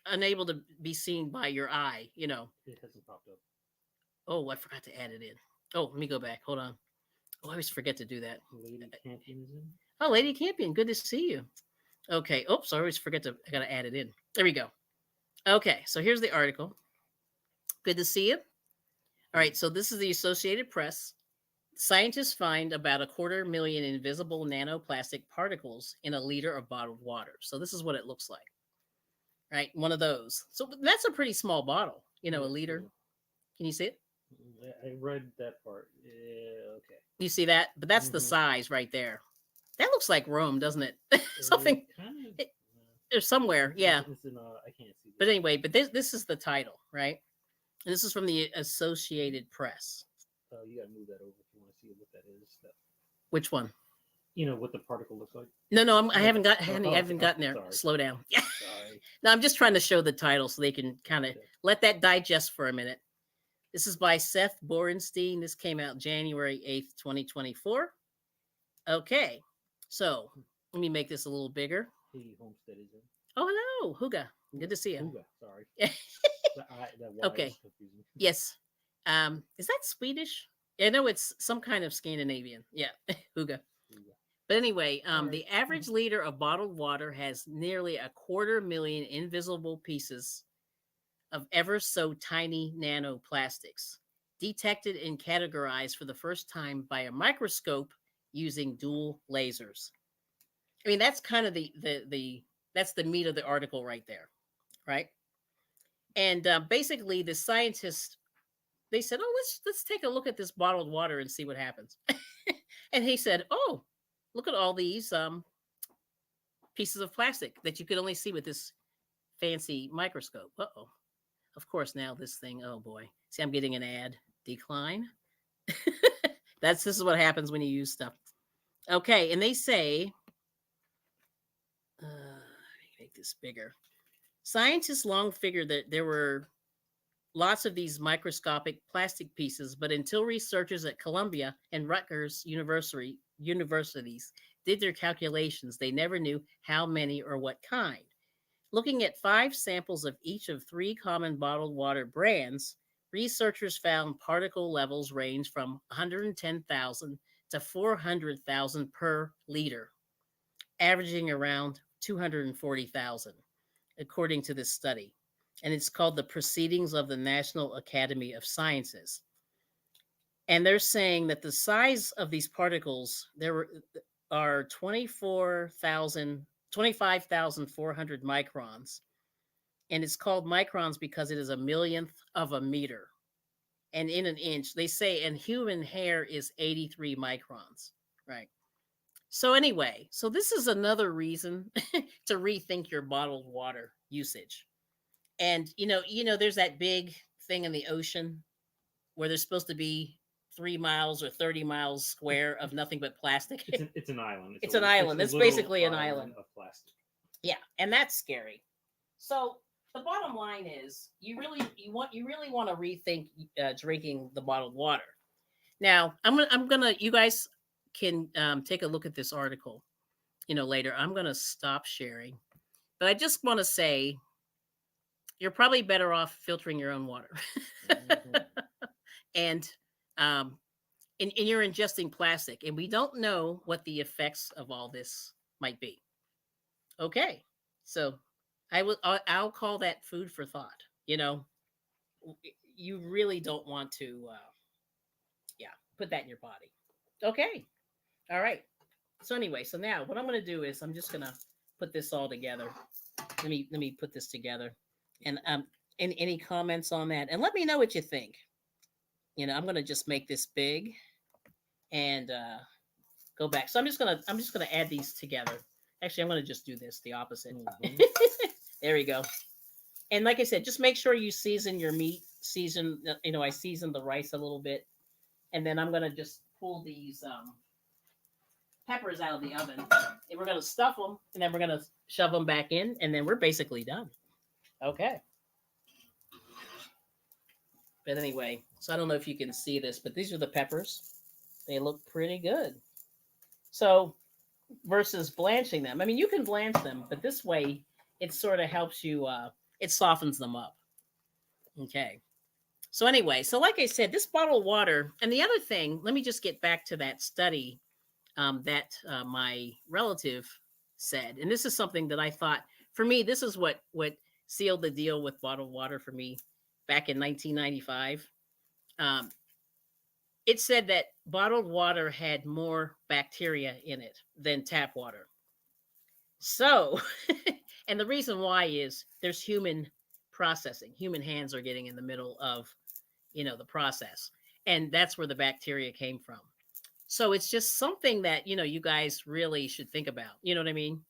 unable to be seen by your eye. It hasn't popped up. Oh, I forgot to add it in. Oh, let me go back. Hold on. Oh, I always forget to do that. Lady Campion is in. Oh, Lady Campion, good to see you. Okay. Oops, I always forget to. I gotta add it in. There we go. Okay, so here's the article. Good to see you. All right, so this is the Associated Press. Scientists find about 250,000 invisible nanoplastic particles in 1 liter of bottled water. So this is what it looks like. Right, one of those. So that's a pretty small bottle. A liter. Can you see it? I read that part. Yeah, okay. You see that? But that's the Mhm. size right there. That looks like Rome, doesn't it? Something. Kind of. There's somewhere. Yeah. It's in, I can't see. But anyway, but this is the title, right? And this is from the Associated Press. You got to move that over if you want to see what that is. Which one? What the particle looks like. No, I haven't okay. gotten there. Sorry. Slow down. Yeah. Sorry. No, I'm just trying to show the title so they can kind of let that digest for a minute. This is by Seth Borenstein. This came out January 8th, 2024. Okay. So let me make this a little bigger. He Homestead is in. Oh, hello, Huga. Good to see you. Huga, sorry. That Y Okay. is confusing. Yes. Is that Swedish? I know it's some kind of Scandinavian. Yeah, Huga. But anyway, the average liter of bottled water has nearly 250,000 invisible pieces of ever so tiny nanoplastics, detected and categorized for the first time by a microscope using dual lasers. I mean, that's kind of that's the meat of the article right there, right? And basically, the scientists, they said, "Oh, let's take a look at this bottled water and see what happens." And he said, "Oh, look at all these pieces of plastic that you could only see with this fancy microscope." Uh-oh. Of course, now this thing, oh boy. See, I'm getting an ad. Decline. This is what happens when you use stuff. Okay, and they say, let me make this bigger. Scientists long figured that there were lots of these microscopic plastic pieces, but until researchers at Columbia and Rutgers universities did their calculations, they never knew how many or what kind. Looking at 5 samples of each of 3 common bottled water brands, researchers found particle levels range from 110,000 to 400,000 per liter, averaging around 240,000, according to this study. And it's called the Proceedings of the National Academy of Sciences. And they're saying that the size of these particles are 25,400 microns. And it's called microns because it is a millionth of a meter. And in an inch, they say, and human hair is 83 microns, right? So anyway, so this is another reason to rethink your bottled water usage. And there's that big thing in the ocean where there's supposed to be 3 miles or 30 miles square of nothing but plastic. It's an island. It's an island. It's basically an island of plastic. Yeah, and that's scary. So the bottom line is, you really want to rethink drinking the bottled water. Now, I'm gonna. You guys can take a look at this article. Later. I'm gonna stop sharing, but I just want to say, you're probably better off filtering your own water. Mm-hmm. And and you're ingesting plastic, and we don't know what the effects of all this might be. Okay, so I'll call that food for thought. You really don't want to, put that in your body. Okay, All right. So anyway, so now what I'm going to do is I'm just going to put this all together. Let me put this together. And any comments on that? And let me know what you think. I'm going to just make this big and go back. So I'm just gonna add these together. Actually, I'm gonna just do this the opposite. Mhm. There we go. And like I said, just make sure you season your meat. I seasoned the rice a little bit, and then I'm gonna just pull these peppers out of the oven, and we're gonna stuff them, and then we're gonna shove them back in, and then we're basically done. Okay. But anyway, so I don't know if you can see this, but these are the peppers. They look pretty good. So versus blanching them. I mean, you can blanch them, but this way it sort of helps you. It softens them up. Okay. So anyway, so like I said, this bottled water, and the other thing, let me just get back to that study that my relative said, and this is something that I thought for me, this is what sealed the deal with bottled water for me back in 1995. Um, it said that bottled water had more bacteria in it than tap water. So, and the reason why is there's human processing. Human hands are getting in the middle of, the process. And that's where the bacteria came from. So it's just something that, you guys really should think about. You know what I mean?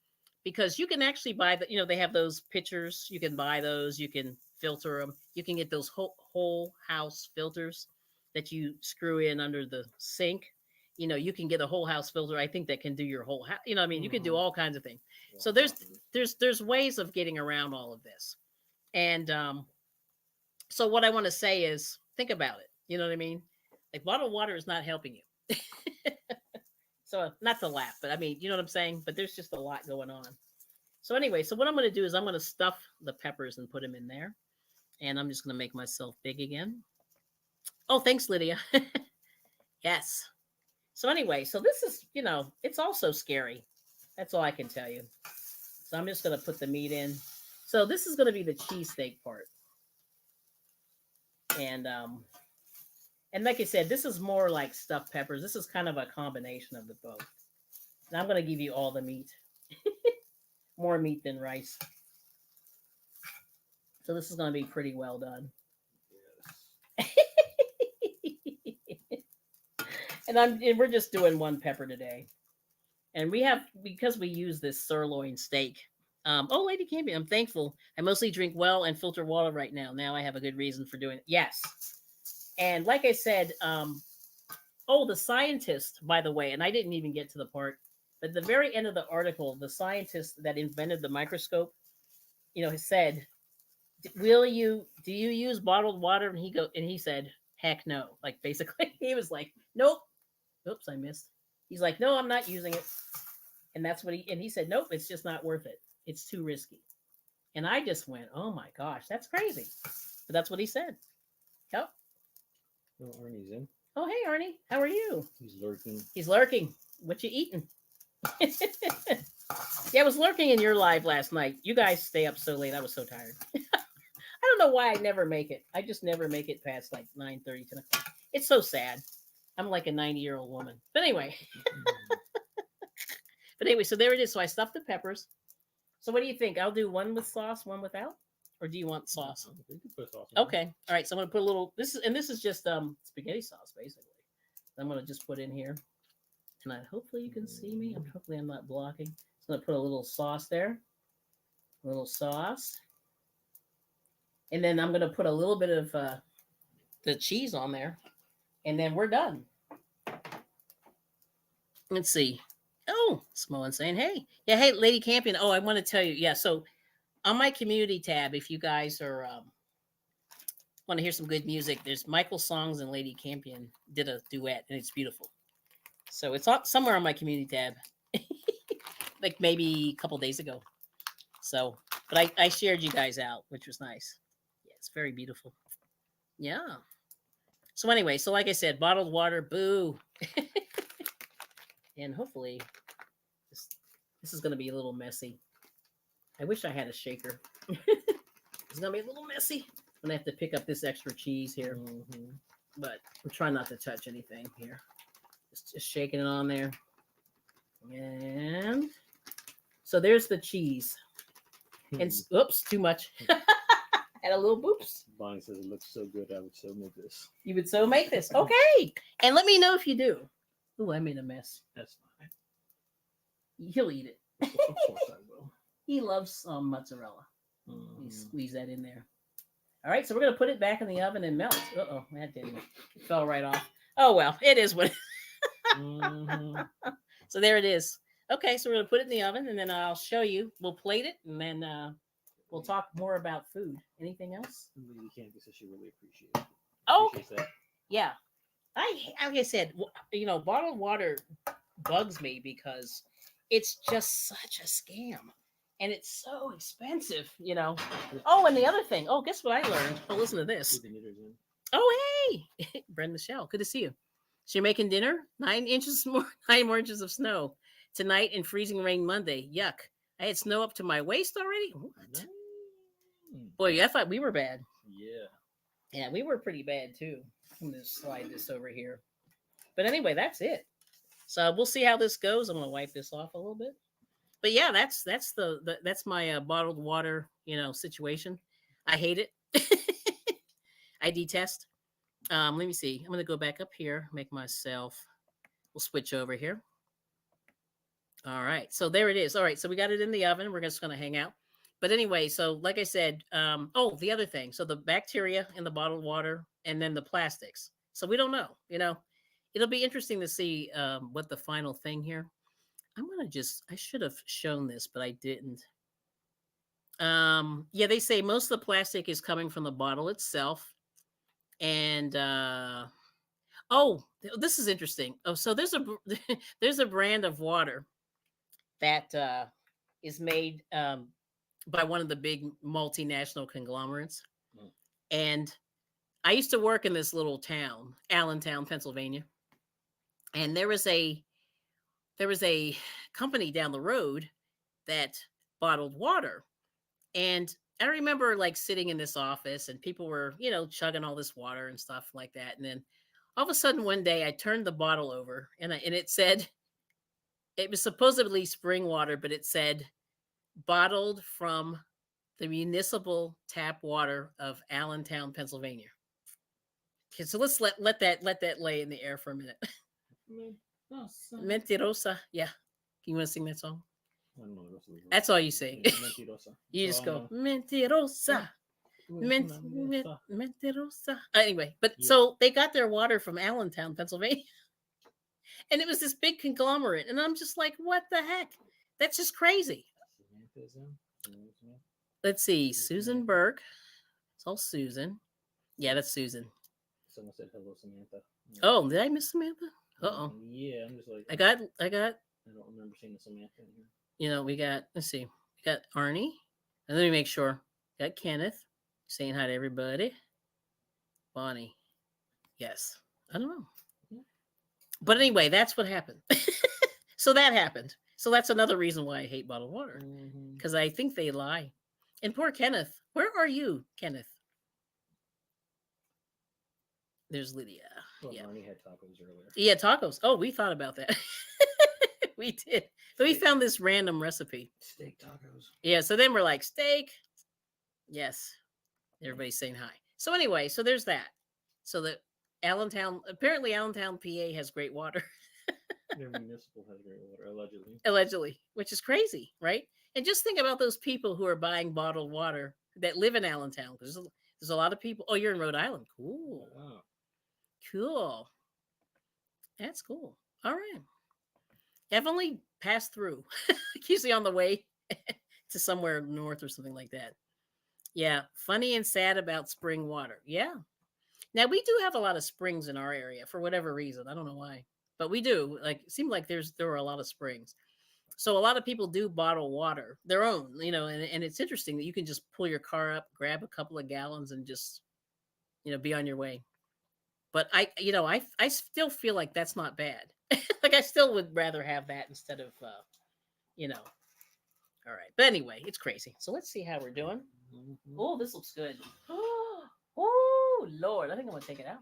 Because you can actually buy they have those pitchers. You can buy those. You can filter them. You can get those whole house filters that you screw in under the sink. You can get a whole house filter. I think that can do your whole house. I mean, you can do all kinds of things. So there's ways of getting around all of this. And so what I want to say is think about it. You know what I mean? Like bottled water is not helping you. So not to laugh, but I mean, you know what I'm saying? But there's just a lot going on. So anyway, so what I'm going to do is I'm going to stuff the peppers and put them in there. And I'm just going to make myself big again. Oh, thanks, Lydia. Yes. So anyway, so this is, it's also scary. That's all I can tell you. So I'm just going to put the meat in. So this is going to be the cheesesteak part. And like I said, this is more like stuffed peppers. This is kind of a combination of the both. And I'm going to give you all the meat. More meat than rice. So this is going to be pretty well done. Yes. and we're just doing one pepper today. And because we use this sirloin steak. Lady Campion, I'm thankful. I mostly drink well and filter water right now. Now I have a good reason for doing it. Yes. And like I said, the scientist, by the way, and I didn't even get to the part, but at the very end of the article, the scientist that invented the microscope, has said, do you use bottled water? And he said, heck no. Like basically, he was like, nope. Oops, I missed. He's like, no, I'm not using it. And that's what he said, nope, it's just not worth it. It's too risky. And I just went, oh my gosh, that's crazy. But that's what he said. Yep. Oh, Arnie's in. Oh, hey, Arnie. How are you? He's lurking. What you eating? Yeah, I was lurking in your live last night. You guys stay up so late. I was so tired. I don't know why I never make it. I just never make it past like 9:30, 10 o'clock. It's so sad. I'm like a 90-year-old woman. But anyway. So there it is. So I stuffed the peppers. So what do you think? I'll do one with sauce, one without? Or do you want sauce? We can put sauce in Okay. All right. So I'm gonna put a little. This is just spaghetti sauce basically. I'm gonna just put in here, and hopefully you can see me. Hopefully I'm not blocking. So I'm gonna put a little sauce there, a little sauce, and then I'm gonna put a little bit of the cheese on there, and then we're done. Let's see. Oh, Samoan saying, hey, yeah, hey, Lady Campion. Oh, I want to tell you, yeah. So on my community tab, if you guys are want to hear some good music, there's Michael Songs and Lady Campion did a duet, and it's beautiful. So it's somewhere on my community tab, like maybe a couple days ago. So, but I shared you guys out, which was nice. Yeah, it's very beautiful. Yeah. So anyway, so like I said, bottled water, boo. And hopefully this is going to be a little messy. I wish I had a shaker. It's going to be a little messy. I'm going to have to pick up this extra cheese here. Mm-hmm. But I'm trying not to touch anything here. Just shaking it on there. And so there's the cheese. And oops, too much. Had a little boops. Bonnie says it looks so good. I would so make this. You would so make this. Okay. And let me know if you do. Oh, I made a mess. That's fine. He'll eat it. Of course I will. He loves mozzarella. Mm-hmm. You squeeze that in there. All right, so we're going to put it back in the oven and melt. Uh-oh, that didn't. It fell right off. Oh, well, it is what. Mm-hmm. So there it is. Okay, so we're going to put it in the oven, and then I'll show you. We'll plate it, and then we'll talk more about food. Anything else? Lady Candy says she really appreciates it. Oh, Appreciates that. yeah. Like I said, bottled water bugs me because it's just such a scam. And it's so expensive, Oh, and the other thing. Oh, guess what I learned? Oh, listen to this. Oh, hey, Brenda Michelle. Good to see you. So you're making dinner? 9 more inches of snow tonight and freezing rain Monday. Yuck. I had snow up to my waist already. What? Boy, I thought we were bad. Yeah. Yeah, we were pretty bad too. I'm going to slide this over here. But anyway, that's it. So we'll see how this goes. I'm going to wipe this off a little bit. But yeah, that's my bottled water, situation. I hate it. I detest. Let me see. I'm going to go back up here, make myself. We'll switch over here. All right. So there it is. All right. So we got it in the oven. We're just going to hang out. But anyway, so like I said, the other thing. So the bacteria in the bottled water and then the plastics. So we don't know, it'll be interesting to see what the final thing here. I should have shown this, but I didn't. Yeah, they say most of the plastic is coming from the bottle itself. And, this is interesting. Oh, so there's a brand of water that is made by one of the big multinational conglomerates. Mm. And I used to work in this little town, Allentown, Pennsylvania. And there was a company down the road that bottled water. And I remember sitting in this office and people were, chugging all this water and stuff like that. And then all of a sudden one day I turned the bottle over and it said, it was supposedly spring water, but it said bottled from the municipal tap water of Allentown, Pennsylvania. Okay, so let's let that lay in the air for a minute. Mentirosa. Yeah. You want to sing that song? I don't know the rest of the That's all you sing. Mentirosa. You just go, Mentirosa. Mentirosa. Anyway, but so they got their water from Allentown, Pennsylvania. And it was this big conglomerate. And I'm just like, what the heck? That's just crazy. Let's see. Susan Burke. It's all Susan. Yeah, that's Susan. Someone said hello, Samantha. Oh, did I miss Samantha? Uh-oh. Yeah, I'm just like I got I don't remember seeing the Samantha in here. We got Arnie. And let me make sure. Got Kenneth saying hi to everybody. Bonnie. Yes. I don't know. Yeah. But anyway, that's what happened. So that happened. So that's another reason why I hate bottled water. Because I think they lie. And poor Kenneth. Where are you, Kenneth? There's Lydia. Well, yeah. Arnie had tacos earlier. Yeah, tacos. Oh, we thought about that. We did. But we found this random recipe. Steak tacos. Yeah, so then we're like, steak. Yes. Everybody's saying hi. So anyway, so there's that. So the apparently Allentown, PA has great water. Their municipal has great water, allegedly. Allegedly, which is crazy, right? And just think about those people who are buying bottled water that live in Allentown. Because there's a lot of people. Oh, you're in Rhode Island. Cool. Wow. Cool. That's cool. All right. I've only passed through. Usually on the way to somewhere north or something like that. Yeah. Funny and sad about spring water. Yeah. Now, we do have a lot of springs in our area for whatever reason. I don't know why. But we do. It seemed like there are a lot of springs. So a lot of people do bottle water, their own, and it's interesting that you can just pull your car up, grab a couple of gallons and just, be on your way. But I still feel like that's not bad. I still would rather have that instead of, All right. But anyway, it's crazy. So let's see how we're doing. Mm-hmm. Oh, this looks good. Oh, Lord. I think I'm going to take it out.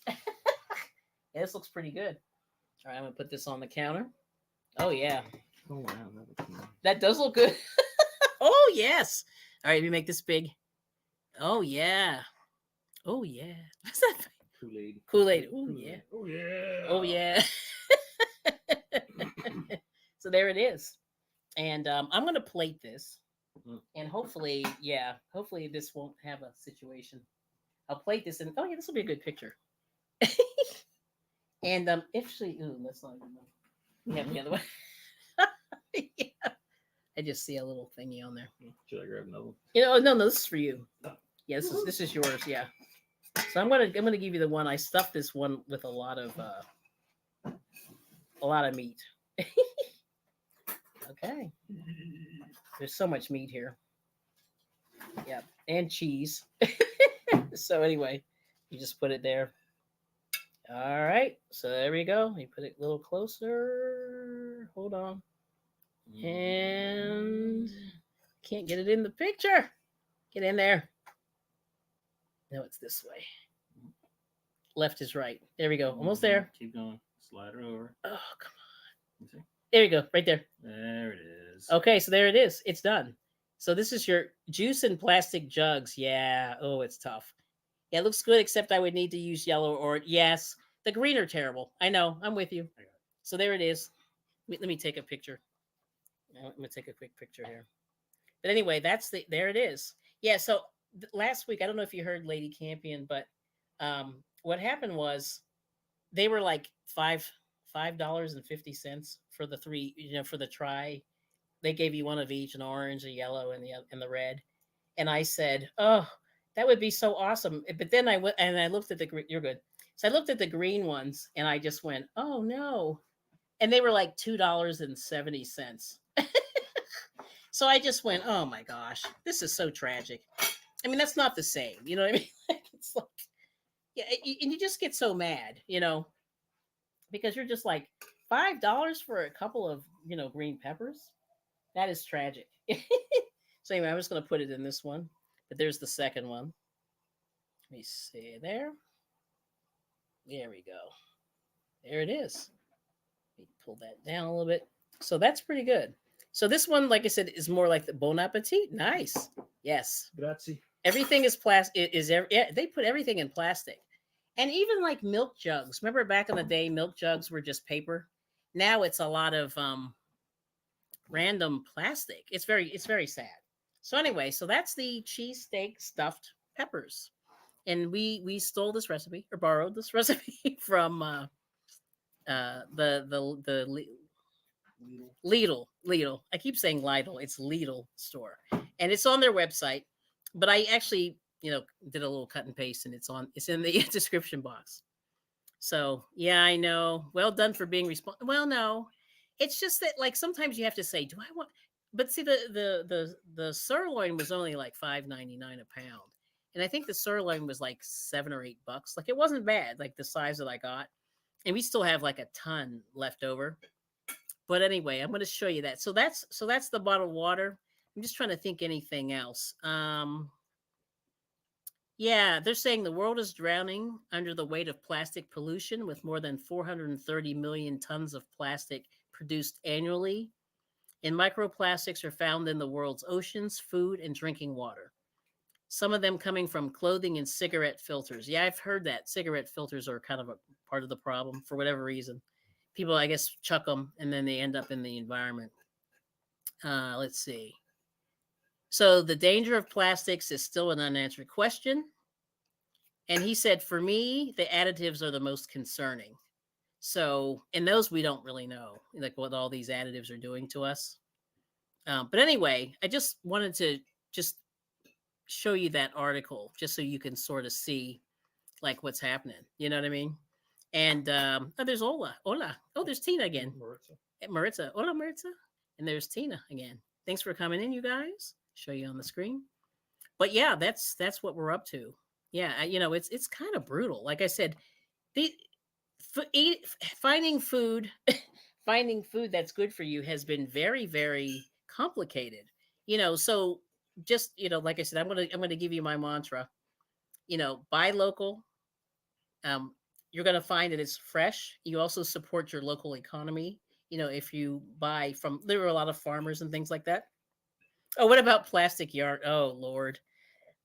Yeah, this looks pretty good. All right. I'm going to put this on the counter. Oh yeah, Oh wow, that looks nice. that does look good. Oh yes. All right, let me make this big. Oh yeah. Oh yeah. What's that? Kool-Aid. Kool-Aid. Oh yeah. Kool-Aid. Oh yeah. Oh yeah. So there it is. And I'm gonna plate this, Mm. and hopefully, yeah, hopefully this won't have a situation. I'll plate this, and oh yeah, this will be a good picture. And if she, ooh, let's not even know. We have the other one. Yeah. I just see a little thingy on there. Should I grab another one? No, this is for you. Yeah, this is yours. Yeah. So I'm gonna give you the one. I stuffed this one with a lot of meat. Okay. There's so much meat here. Yep, and cheese. So anyway, you just put it there. All right. So there we go. You put it a little closer. Hold on. And can't get it in the picture. Get in there. No, it's this way. Left is right. There we go. Almost there. Keep going. Slide her over. Oh, come You see? on. There we go. Right there. There it is. Okay, so there it is. It's done. So this is your juice in plastic jugs. Yeah. Oh, it's tough. Yeah, it looks good, except I would need to use yellow or yes. The green are terrible. I know. I'm with you. So there it is. Let me take a picture. I'm gonna take a quick picture here. But anyway, there it is. Yeah. So last week, I don't know if you heard Lady Campion, but what happened was they were like $5.50 for the three. For the try, they gave you one of each: an orange, a yellow, and the red. And I said, oh, that would be so awesome. But then I went and I looked at the green. You're good. So I looked at the green ones and I just went, oh no. And they were like $2.70. So I just went, oh my gosh, this is so tragic. I mean, that's not the same. You know what I mean? It's like, yeah, and you just get so mad, because you're just like $5 for a couple of, green peppers. That is tragic. So anyway, I'm just going to put it in this one. But there's the second one. Let me see there. There we go. There it is. Let me pull that down a little bit. So that's pretty good. So this one, like I said, is more like the Bon Appetit. Nice. Yes. Grazie. Everything is plastic. Yeah, they put everything in plastic. And even like milk jugs. Remember back in the day, milk jugs were just paper. Now it's a lot of random plastic. It's very sad. So anyway, so that's the cheesesteak stuffed peppers, and we stole this recipe or borrowed this recipe from the Lidl. I keep saying Lidl. It's Lidl store, and it's on their website. But I actually did a little cut and paste, and it's in the description box. So yeah, I know. Well done for being responsible. Well, no, it's just that like sometimes you have to say, do I want? But see, the sirloin was only like $5.99 a pound, and I think the sirloin was like $7 or $8. Like it wasn't bad, like the size that I got, and we still have like a ton left over. But anyway, I'm going to show you that. So that's the bottled water. I'm just trying to think anything else. Yeah, they're saying the world is drowning under the weight of plastic pollution with more than 430 million tons of plastic produced annually. And microplastics are found in the world's oceans, food, and drinking water. Some of them coming from clothing and cigarette filters. Yeah, I've heard that. Cigarette filters are kind of a part of the problem for whatever reason. People, I guess, chuck them and then they end up in the environment. Let's see. So the danger of plastics is still an unanswered question. And he said, for me, the additives are the most concerning. So, and those we don't really know, like what all these additives are doing to us. But anyway, I just wanted to just show you that article just so you can sort of see like what's happening. You know what I mean? And there's Ola. Hola. Oh, there's Tina again. Maritza. Hola, Maritza. And there's Tina again. Thanks for coming in, you guys. Show you on the screen. But yeah, that's what we're up to. Yeah, it's kind of brutal. Like I said, finding food that's good for you has been very, very complicated. So just like I said, I'm gonna give you my mantra. Buy local. You're gonna find that it's fresh. You also support your local economy if you buy from, there were a lot of farmers and things like that. Oh, what about plastic yarn? Oh, Lord.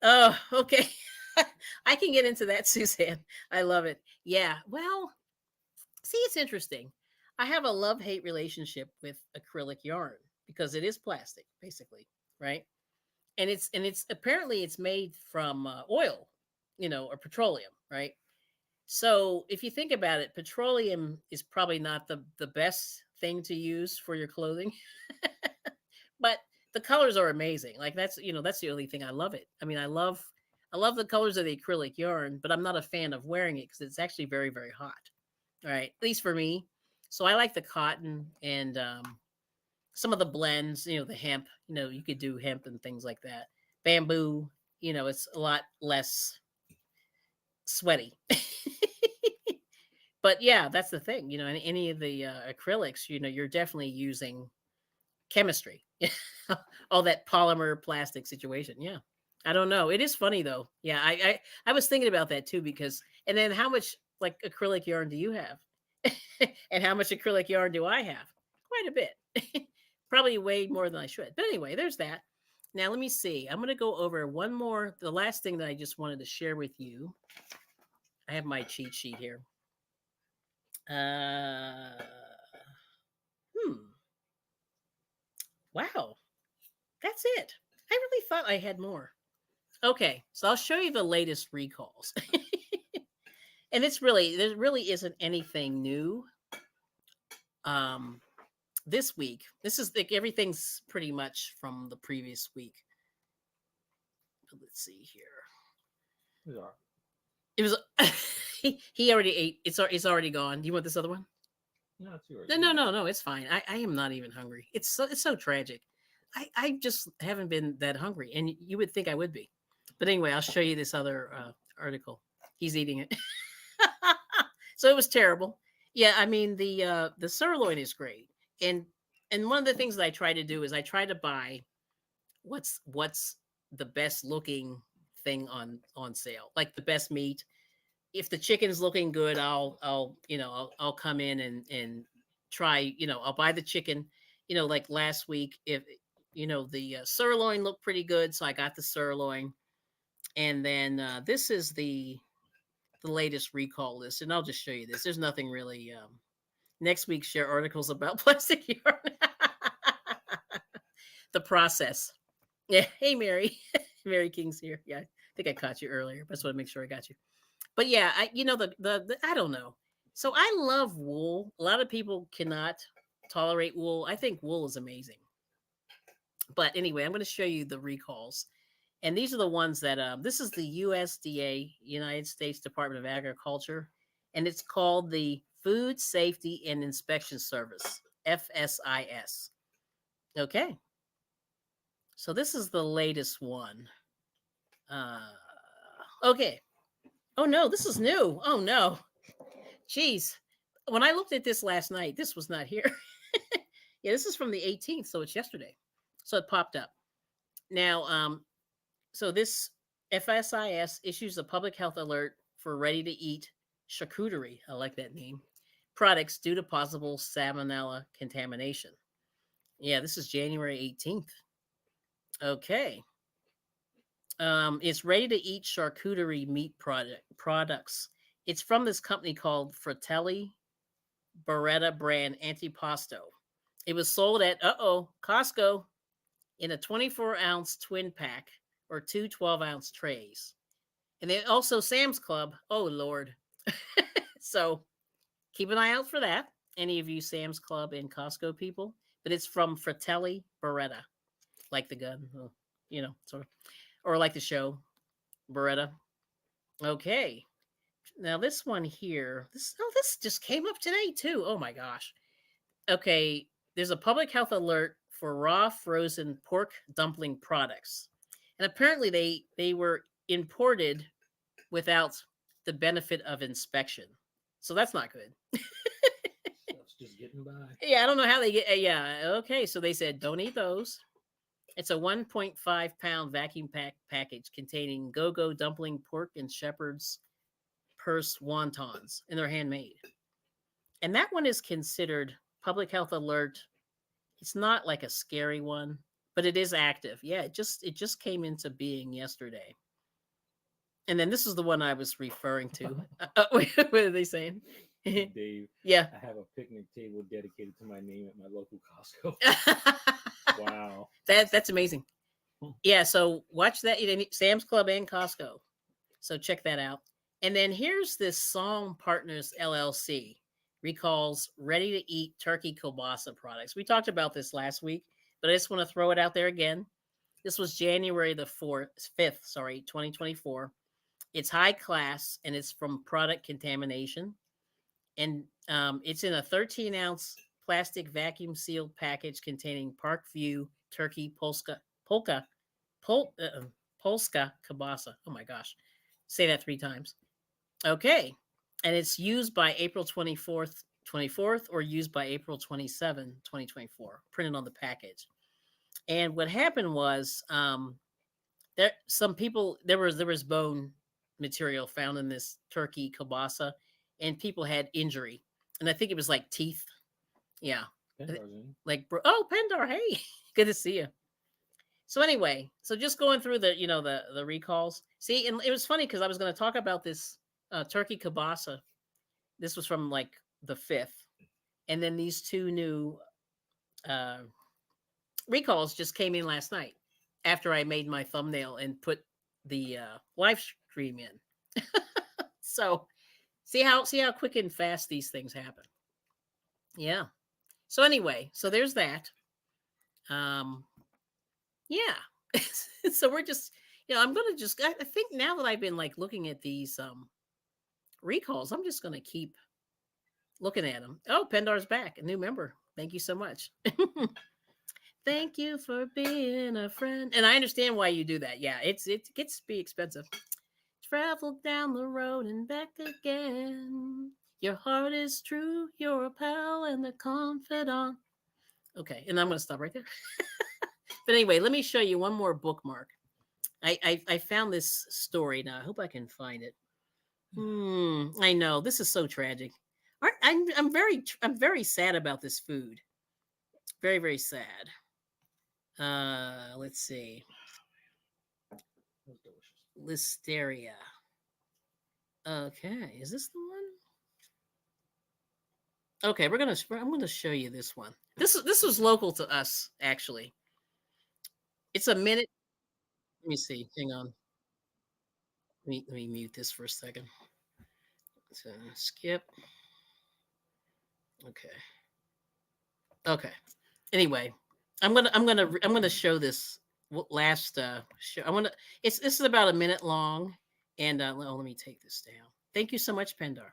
Oh, okay. I can get into that, Suzanne. I love it. Yeah. Well, see, it's interesting. I have a love-hate relationship with acrylic yarn because it is plastic, basically, right? And it's apparently it's made from oil, or petroleum, right? So if you think about it, petroleum is probably not the best thing to use for your clothing, but the colors are amazing. Like that's the only thing I love it. I mean, I love the colors of the acrylic yarn, but I'm not a fan of wearing it because it's actually very, very hot. Right, at least for me. So I like the cotton and some of the blends. The hemp. You could do hemp and things like that. Bamboo. It's a lot less sweaty. But yeah, that's the thing. In any of the acrylics, you're definitely using chemistry. All that polymer plastic situation. Yeah. I don't know. It is funny though. Yeah, I was thinking about that too because and then how much like acrylic yarn do you have? And how much acrylic yarn do I have? Quite a bit. Probably way more than I should. But anyway, there's that. Now let me see. I'm going to go over one more, the last thing that I just wanted to share with you. I have my cheat sheet here. Uh hmm. Wow. That's it. I really thought I had more. Okay, so I'll show you the latest recalls. And there really isn't anything new. Um, this week, this is like everything's pretty much from the previous week. But let's see here. Yeah. It was he already ate. It's already gone. Do you want this other one? No, it's yours. No. It's fine. I am not even hungry. It's so tragic. I just haven't been that hungry, and you would think I would be. But anyway, I'll show you this other article. He's eating it. So it was terrible. Yeah, I mean the sirloin is great, and one of the things that I try to do is I try to buy what's the best looking thing on sale, like the best meat. If the chicken's looking good, I'll come in and try. I'll buy the chicken. Like last week, if the sirloin looked pretty good, so I got the sirloin, and then this is the latest recall list, and I'll just show you this. There's nothing really. Next week, share articles about plastic yarn. The process. Yeah. Hey, Mary. Mary King's here. Yeah, I think I caught you earlier, but I just want to make sure I got you. But yeah, the I don't know. So I love wool. A lot of people cannot tolerate wool. I think wool is amazing. But anyway, I'm going to show you the recalls. And these are the ones that this is the USDA, United States Department of Agriculture, and it's called the Food Safety and Inspection Service, FSIS. Okay. So this is the latest one. Okay. Oh no, this is new. Oh no. Jeez. When I looked at this last night, this was not here. Yeah, this is from the 18th, so it's yesterday. So it popped up. Now, so this FSIS issues a public health alert for ready to eat charcuterie. I like that name. Products due to possible salmonella contamination. Yeah, this is January 18th. Okay. It's ready to eat charcuterie meat products. It's from this company called Fratelli Beretta brand Antipasto. It was sold at Costco in a 24-ounce twin pack or two 12-ounce trays. And then also Sam's Club. Oh Lord. So keep an eye out for that. Any of you Sam's Club and Costco people. But it's from Fratelli Beretta. Like the gun. Sort of. Or like the show. Beretta. Okay. Now this one here. This just came up today too. Oh my gosh. Okay. There's a public health alert for raw frozen pork dumpling products. And apparently they were imported without the benefit of inspection. So that's not good. Stuff's just getting by. Yeah, I don't know how they get. Yeah, okay. So they said don't eat those. It's a 1.5-pound vacuum package containing go-go dumpling pork and shepherd's purse wontons, and they're handmade. And that one is considered public health alert. It's not like a scary one, but it is active. Yeah, it just came into being yesterday. And then this is the one I was referring to. What are they saying? Dave, Yeah. I have a picnic table dedicated to my name at my local Costco. Wow. That's amazing. Yeah, so watch that. Sam's Club and Costco. So check that out. And then here's this Song Partners LLC recalls ready to eat turkey kielbasa products. We talked about this last week, but I just want to throw it out there again. This was January the 5th, 2024. It's high class and it's from product contamination. And it's in a 13-ounce plastic vacuum sealed package containing Parkview turkey Pol, Polska kielbasa. Oh my gosh. Say that 3 times. Okay. And it's used by April 24th or used by April 27, 2024, printed on the package. And what happened was there was bone material found in this turkey kielbasa and people had injury. And I think it was like teeth. Yeah. Like Pendar, hey. Good to see you. So anyway, so just going through the recalls. See, and it was funny because I was going to talk about this turkey kielbasa. This was from like the 5th, and then these two new uh, recalls just came in last night after I made my thumbnail and put the live stream in. So see how quick and fast these things happen. Yeah. So anyway, so there's that. Um, yeah. So we're just I'm gonna just I think now that I've been like looking at these recalls, I'm just gonna keep looking at them. Oh, Pendar's back, a new member. Thank you so much. Thank you for being a friend. And I understand why you do that. Yeah, it gets to be expensive. Travel down the road and back again. Your heart is true, you're a pal and a confidant. Okay, and I'm gonna stop right there. But anyway, let me show you one more bookmark. I found this story now. I hope I can find it. I know this is so tragic. I'm very sad about this food. Very very sad. Let's see. Listeria. Okay, is this the one? Okay, I'm gonna show you this one. This was local to us actually. It's a minute. Let me see. Hang on. Let me mute this for a second. So skip. Okay. Okay. Anyway, I'm gonna show this last show. I want to. This is about a minute long, and let me take this down. Thank you so much, Pendar,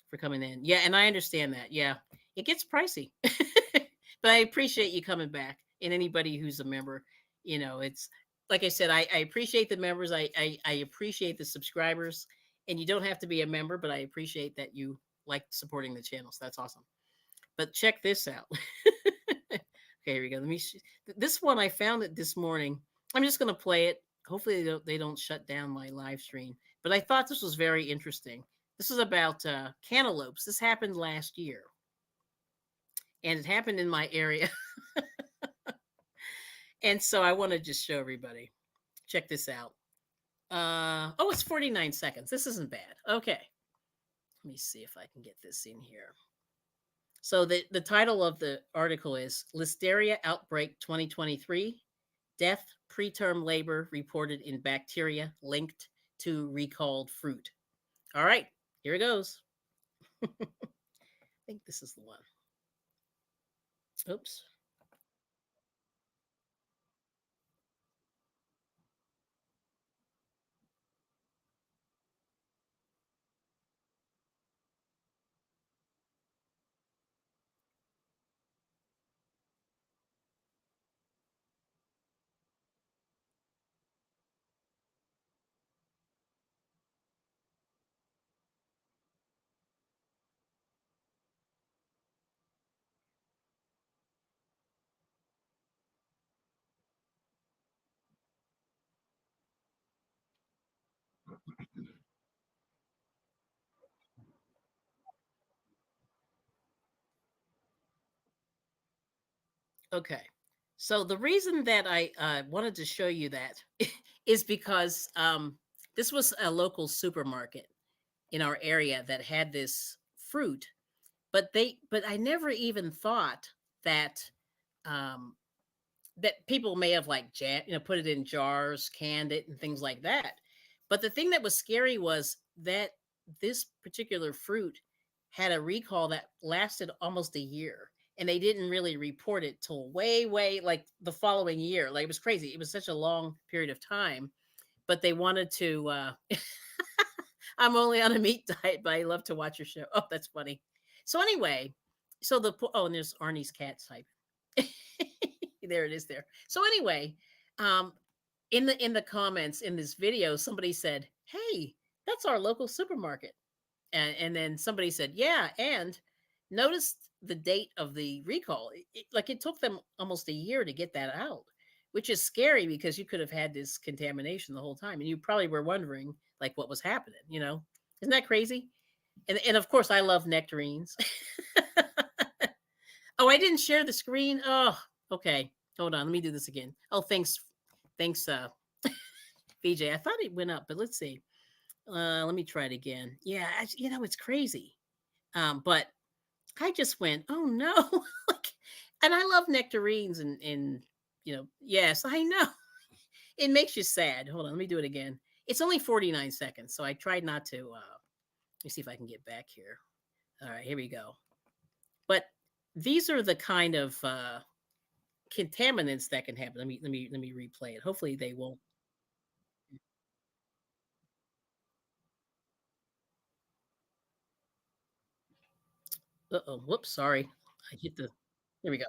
for coming in. Yeah, and I understand that. Yeah, it gets pricey, but I appreciate you coming back. And anybody who's a member, it's like I said, I appreciate the members. I appreciate the subscribers, and you don't have to be a member, but I appreciate that you like supporting the channel. So that's awesome. But check this out. Okay, here we go. This one I found it this morning. I'm just going to play it. Hopefully they don't shut down my live stream. But I thought this was very interesting. This is about cantaloupes. This happened last year, and it happened in my area. And so I want to just show everybody. Check this out. It's 49 seconds. This isn't bad. Okay, let me see if I can get this in here. So the title of the article is Listeria Outbreak 2023, Death Preterm Labor Reported in Bacteria Linked to Recalled Fruit. All right, here it goes. I think this is the one. Oops. Okay. So the reason that I wanted to show you that is because this was a local supermarket in our area that had this fruit, but I never even thought that um, that people may have like put it in jars, canned it, and things like that. But the thing that was scary was that this particular fruit had a recall that lasted almost a year, and they didn't really report it till way like the following year. Like it was crazy. It was such a long period of time, but they wanted to. I'm only on a meat diet, but I love to watch your show. Oh, that's funny. So anyway, and there's Arnie's cat type. There it is there. So anyway, um in the comments in this video somebody said, "Hey, that's our local supermarket." And then somebody said, "Yeah, and notice the date of the recall. Like it took them almost a year to get that out, which is scary because you could have had this contamination the whole time and you probably were wondering like what was happening, you know? Isn't that crazy?" And of course I love nectarines. Oh, I didn't share the screen. Oh, okay. Hold on. Let me do this again. Oh, thanks. Thanks, VJ. I thought it went up, but let's see. Let me try it again. Yeah, it's crazy. But I just went, oh no. Like, and I love nectarines and yes, I know. It makes you sad. Hold on, let me do it again. It's only 49 seconds, so I tried not to let me see if I can get back here. All right, here we go. But these are the kind of contaminants that can happen. Let me replay it. Hopefully they won't. Uh-oh. Whoops, sorry. I hit the Here we go.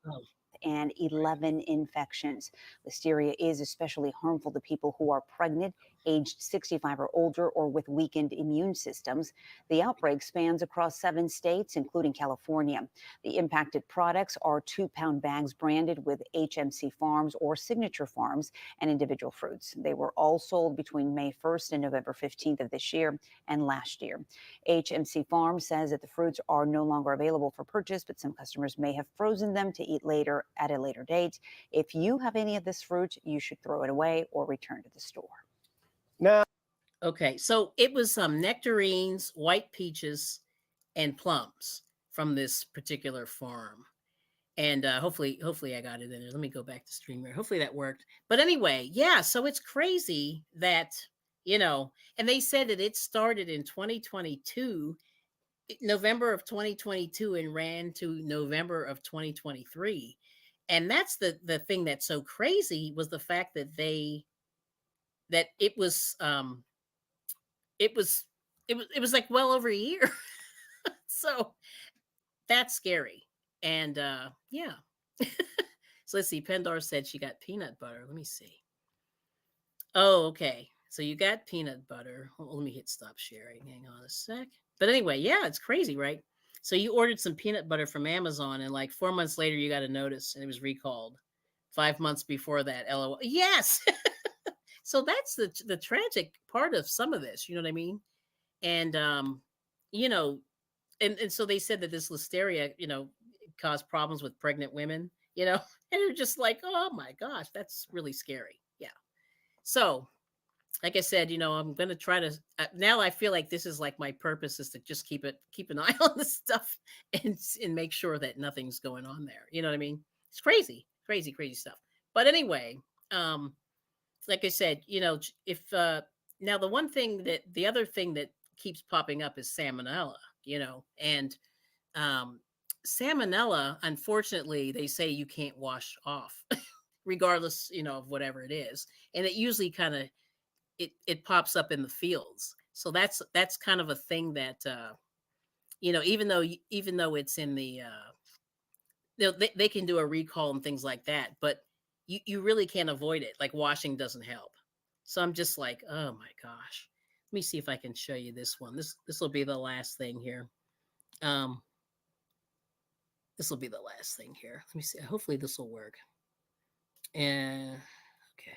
Oh, And 11 infections. Listeria is especially harmful to people who are pregnant, aged 65 or older, or with weakened immune systems. The outbreak spans across 7 states, including California. The impacted products are 2-pound bags branded with HMC Farms or Signature Farms and individual fruits. They were all sold between May 1st and November 15th of this year and last year. HMC Farms says that the fruits are no longer available for purchase, but some customers may have frozen them to eat later at a later date. If you have any of this fruit, you should throw it away or return to the store. Now, okay. So it was nectarines, white peaches, and plums from this particular farm. And hopefully I got it in there. Let me go back to StreamYard. Hopefully that worked. But anyway, yeah. So it's crazy that and they said that it started in 2022, November of 2022, and ran to November of 2023. And that's the thing that's so crazy was the fact that that it was it was like well over a year. So that's scary. And yeah. So let's see. Pendar said she got peanut butter. Let me see. Oh, okay. So you got peanut butter. Let me hit stop sharing. Hang on a sec. But anyway, yeah, it's crazy, right? So you ordered some peanut butter from Amazon, and like 4 months later, you got a notice, and it was recalled. 5 months before that, LOL. Yes. So that's the tragic part of some of this. You know what I mean? And you know, and so they said that this listeria, caused problems with pregnant women. And they're just like, oh my gosh, that's really scary. Yeah. So like I said, I'm gonna try to. Now I feel like this is like my purpose is to just keep an eye on this stuff and make sure that nothing's going on there. You know what I mean? It's crazy, crazy, crazy stuff. But anyway, um, like I said, if now the other thing that keeps popping up is salmonella. And um, salmonella, unfortunately, they say you can't wash off, regardless, of whatever it is, and it usually kind of it pops up in the fields. So that's kind of a thing that even though it's in the they can do a recall and things like that, but you really can't avoid it. Like washing doesn't help. So I'm just like, oh my gosh. Let me see if I can show you this one. This will be the last thing here. Um, this will be the last thing here. Let me see. Hopefully this will work. And okay.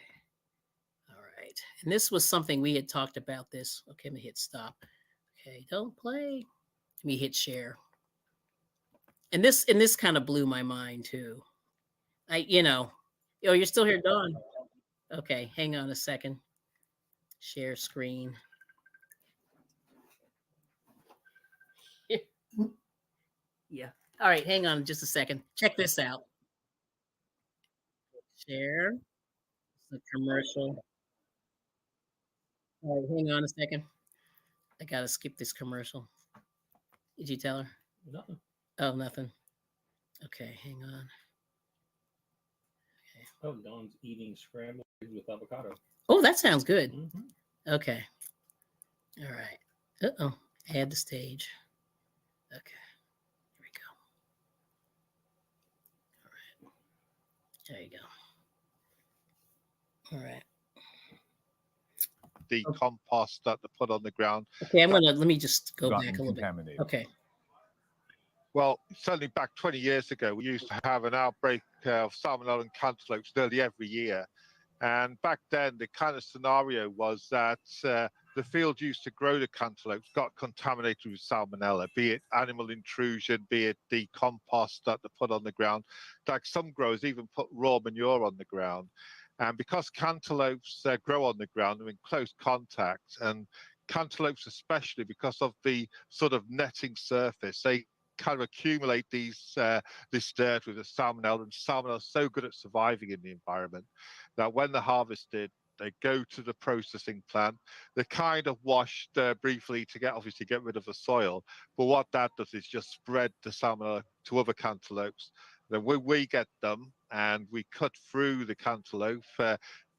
right. And this was something we had talked about this. Okay, I'm gonna hit stop. Okay, don't play. Let me hit share. And this kind of blew my mind too. Oh, you're still here, Dawn. Okay, hang on a second. Share screen. Yeah. All right, hang on just a second. Check this out. Share the commercial. All right, hang on a second. I gotta skip this commercial. Did you tell her? Nothing. Oh, nothing. Okay, hang on. Oh, Dawn's eating scrambled eggs with avocado. Oh, that sounds good. Mm-hmm. Okay. All right. Uh-oh. Add the stage. Okay. Here we go. All right. There you go. All right. The compost that they put on the ground. Okay, let me just go gotten back a little bit. contaminated. Okay. Well, certainly back 20 years ago, we used to have an outbreak of salmonella and cantaloupes nearly every year. And back then, the kind of scenario was that the field used to grow the cantaloupes got contaminated with salmonella, be it animal intrusion, be it the compost that they put on the ground. Like some growers even put raw manure on the ground. And because cantaloupes grow on the ground, they're in close contact, and cantaloupes especially because of the sort of netting surface, they kind of accumulate this dirt with the salmonella, and salmonella is so good at surviving in the environment that when they're harvested, they go to the processing plant. They're kind of washed briefly to obviously get rid of the soil, but what that does is just spread the salmonella to other cantaloupes. Then we get them and we cut through the cantaloupe,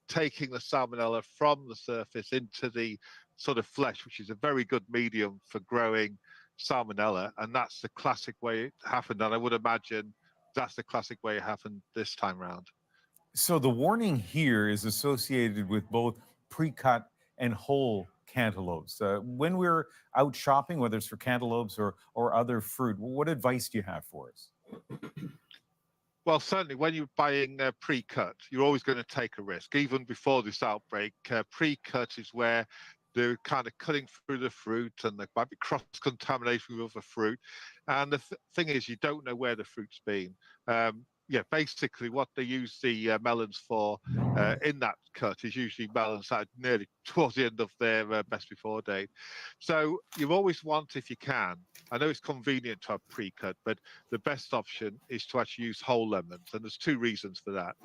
taking the salmonella from the surface into the sort of flesh, which is a very good medium for growing salmonella, and that's the classic way it happened. And I would imagine that's the classic way it happened this time round. So the warning here is associated with both pre-cut and whole cantaloupes. When we're out shopping, whether it's for cantaloupes or other fruit, what advice do you have for us? Well, certainly when you're buying pre-cut, you're always going to take a risk. Even before this outbreak, pre-cut is where they're kind of cutting through the fruit, and there might be cross-contamination with other fruit. And the thing is, you don't know where the fruit's been. Yeah, basically what they use the melons for in that cut is usually melons that are nearly towards the end of their best before date. So you always want, if you can, I know it's convenient to have pre-cut, but the best option is to actually use whole lemons. And there's two reasons for that.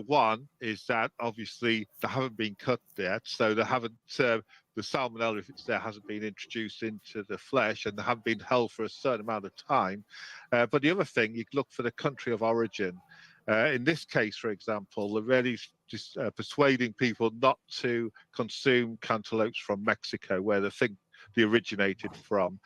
One is that obviously they haven't been cut yet, so they haven't, the salmonella, if it's there, hasn't been introduced into the flesh, and they haven't been held for a certain amount of time. But the other thing, you look for the country of origin. In this case, for example, they're really just persuading people not to consume cantaloupes from Mexico, where they think they originated from.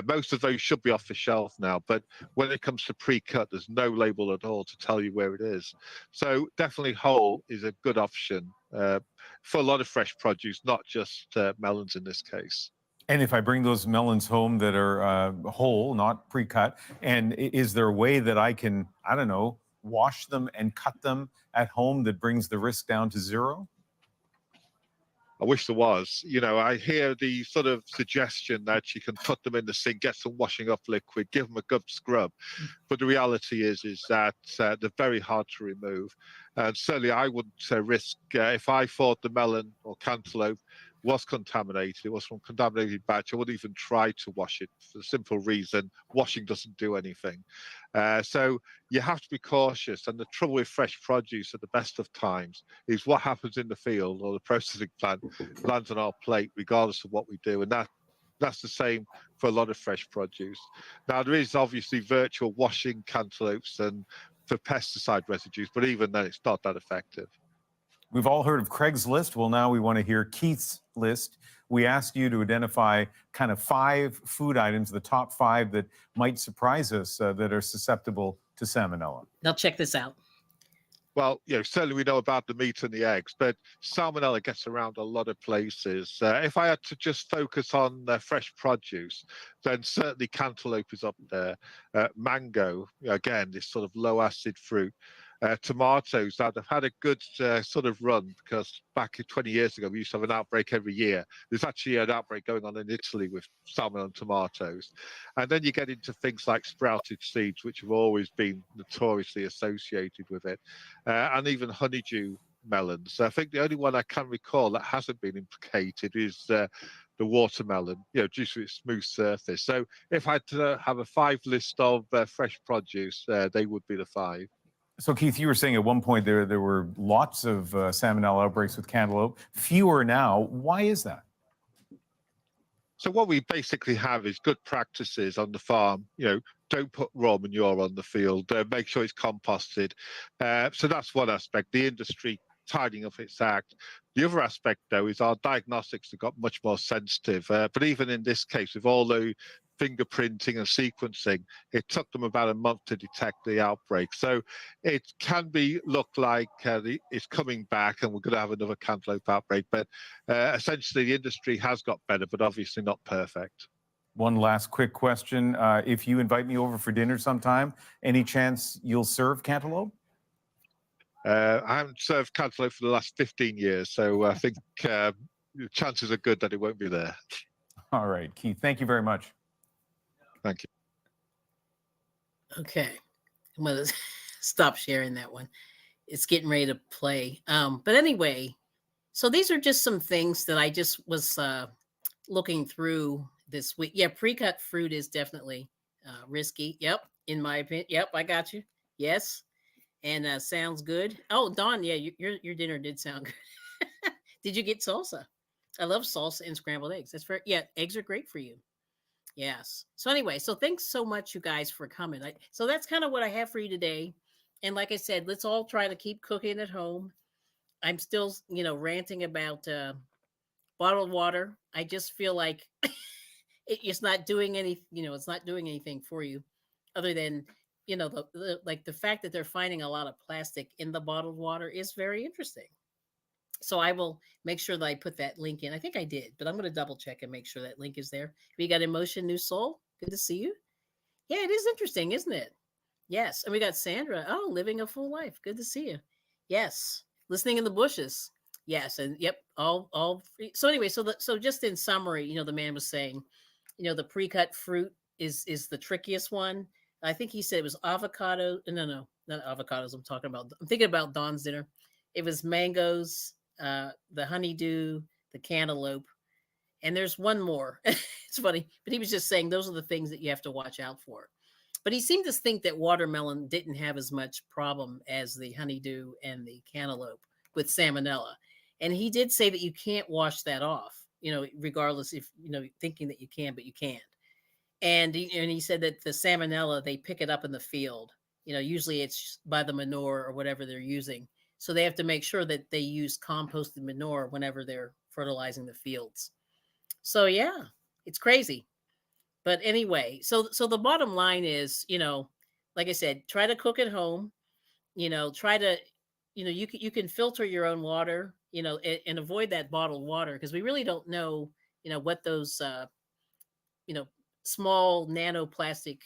Most of those should be off the shelf now, but when it comes to pre-cut, there's no label at all to tell you where it is. So definitely whole is a good option for a lot of fresh produce, not just melons in this case. And if I bring those melons home that are whole, not pre-cut, and is there a way that I can, I don't know, wash them and cut them at home that brings the risk down to zero? I wish there was. You know, I hear the sort of suggestion that you can put them in the sink, get some washing up liquid, give them a good scrub. But the reality is that they're very hard to remove. And certainly I wouldn't risk, if I thought the melon or cantaloupe was contaminated, it was from a contaminated batch, I wouldn't even try to wash it for the simple reason washing doesn't do anything. So you have to be cautious. And the trouble with fresh produce at the best of times is what happens in the field or the processing plant lands on our plate, regardless of what we do. And that's the same for a lot of fresh produce. Now, there is obviously virtual washing cantaloupes and for pesticide residues, but even then it's not that effective. We've all heard of Craigslist. Well, now we want to hear Keith's list. We asked you to identify kind of 5 food items, the top 5 that might surprise us that are susceptible to salmonella. Now check this out. Well, you know, certainly we know about the meat and the eggs, but salmonella gets around a lot of places. If I had to just focus on fresh produce, then certainly cantaloupe is up there. Mango, again, this sort of low acid fruit. tomatoes that have had a good sort of run, because back 20 years ago we used to have an outbreak every year. There's actually an outbreak going on in Italy with salmon on tomatoes. And then you get into things like sprouted seeds, which have always been notoriously associated with it, and even honeydew melons. I think the only one I can recall that hasn't been implicated is the watermelon, due to its smooth surface. So if I had to have a 5 list of fresh produce, they would be the 5. So Keith, you were saying at one point there were lots of salmonella outbreaks with cantaloupe, fewer now. Why is that? So what we basically have is good practices on the farm. Don't put raw manure on the field. Make sure it's composted. So that's one aspect. The industry tidying up its act. The other aspect, though, is our diagnostics have got much more sensitive. But even in this case, with all the fingerprinting and sequencing, it took them about a month to detect the outbreak. So it can look like it's coming back and we're going to have another cantaloupe outbreak. But essentially, the industry has got better, but obviously not perfect. One last quick question. If you invite me over for dinner sometime, any chance you'll serve cantaloupe? I haven't served cantaloupe for the last 15 years, so I think the chances are good that it won't be there. All right, Keith, thank you very much. Thank you. Okay, I'm going to stop sharing that one. It's getting ready to play. But anyway, so these are just some things that I just was looking through this week. Yeah, pre-cut fruit is definitely risky. Yep, in my opinion. Yep, I got you. Yes. And sounds good. Oh, Dawn, yeah, your dinner did sound good. Did you get salsa? I love salsa and scrambled eggs. That's fair. Yeah, eggs are great for you. Yes. So anyway, so thanks so much, you guys, for coming. So that's kind of what I have for you today. And like I said, let's all try to keep cooking at home. I'm still, ranting about bottled water. I just feel like it's not doing any, it's not doing anything for you other than the fact that they're finding a lot of plastic in the bottled water is very interesting. So I will make sure that I put that link in. I think I did, but I'm going to double check and make sure that link is there. We got Emotion New Soul. Good to see you. Yeah, it is interesting, isn't it? Yes. And we got Sandra. Oh, living a full life. Good to see you. Yes. Listening in the bushes. Yes. And yep. All. So anyway, so just in summary, the man was saying, the pre-cut fruit is the trickiest one. I think he said it was avocado. No, not avocados. I'm thinking about Dawn's dinner. It was mangoes, the honeydew, the cantaloupe, and there's one more. It's funny, but he was just saying those are the things that you have to watch out for. But he seemed to think that watermelon didn't have as much problem as the honeydew and the cantaloupe with salmonella. And he did say that you can't wash that off, regardless if, thinking that you can, but you can't. And he said that the salmonella, they pick it up in the field. Usually it's by the manure or whatever they're using. So they have to make sure that they use composted manure whenever they're fertilizing the fields. So yeah, it's crazy. But anyway, so the bottom line is, like I said, try to cook at home. Try to, you can filter your own water, and avoid that bottled water because we really don't know, what those, small nanoplastic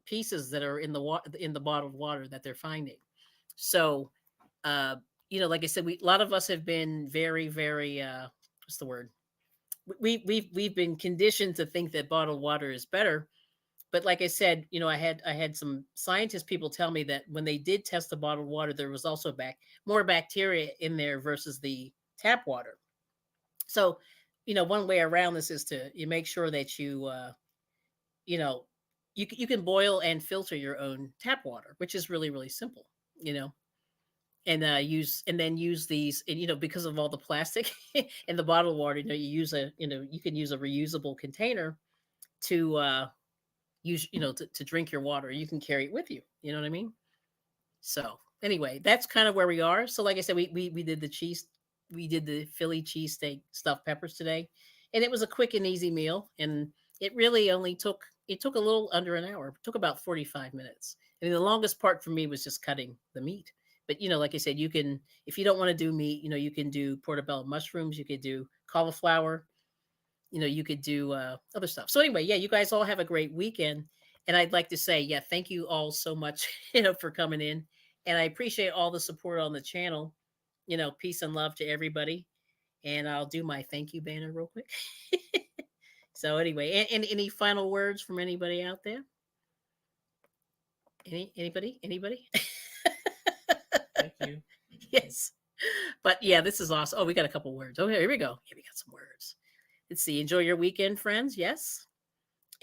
pieces that are in the bottled water that they're finding. So, like I said, a lot of us have been very, very, what's the word? We've been conditioned to think that bottled water is better. But like I said, I had some scientist people tell me that when they did test the bottled water, there was also more bacteria in there versus the tap water. So, one way around this is you make sure that you can boil and filter your own tap water, which is really, really simple, and use these, and because of all the plastic in the bottled water, you can use a reusable container to use, to drink your water. You can carry it with you. You know what I mean? So anyway, that's kind of where we are. So like I said, we did the Philly cheesesteak stuffed peppers today, and it was a quick and easy meal, and it really only took a little under an hour. It took about 45 minutes. I mean, the longest part for me was just cutting the meat. But, like I said, you can, if you don't want to do meat, you can do portobello mushrooms. You could do cauliflower. You could do other stuff. So anyway, yeah, you guys all have a great weekend. And I'd like to say, yeah, thank you all so much, for coming in. And I appreciate all the support on the channel. Peace and love to everybody. And I'll do my thank you banner real quick. So anyway, and any final words from anybody out there? Anybody? Thank you. Yes. But yeah, this is awesome. Oh, we got a couple words. Okay, here we go. Yeah, we got some words. Let's see. Enjoy your weekend, friends. Yes.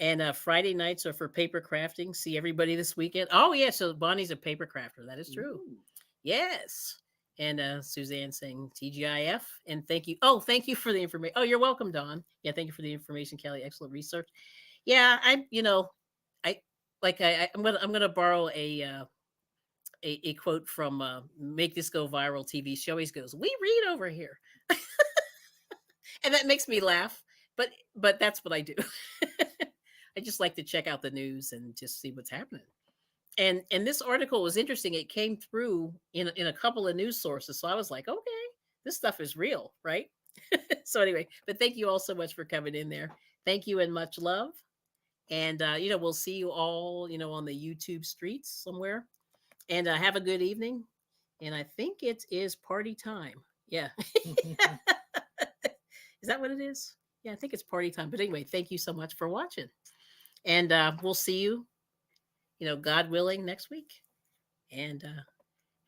And Friday nights are for paper crafting. See everybody this weekend. Oh, yeah. So Bonnie's a paper crafter. That is true. Ooh. Yes. And Suzanne saying TGIF. And thank you. Oh, thank you for the information. Oh, you're welcome, Dawn. Yeah, thank you for the information, Kelly. Excellent research. Yeah, I'm gonna borrow a quote from Make This Go Viral TV. She always goes, "We read over here," and that makes me laugh. But that's what I do. I just like to check out the news and just see what's happening. And this article was interesting. It came through in a couple of news sources, so I was like, okay, this stuff is real, right? So anyway, but thank you all so much for coming in there. Thank you and much love. And we'll see you all, on the YouTube streets somewhere. And have a good evening. And I think it is party time. Yeah. Is that what it is? Yeah, I think it's party time. But anyway, thank you so much for watching. And we'll see you, God willing, next week. And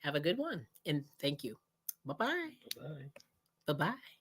have a good one. And thank you. Bye-bye. Bye-bye. Bye-bye.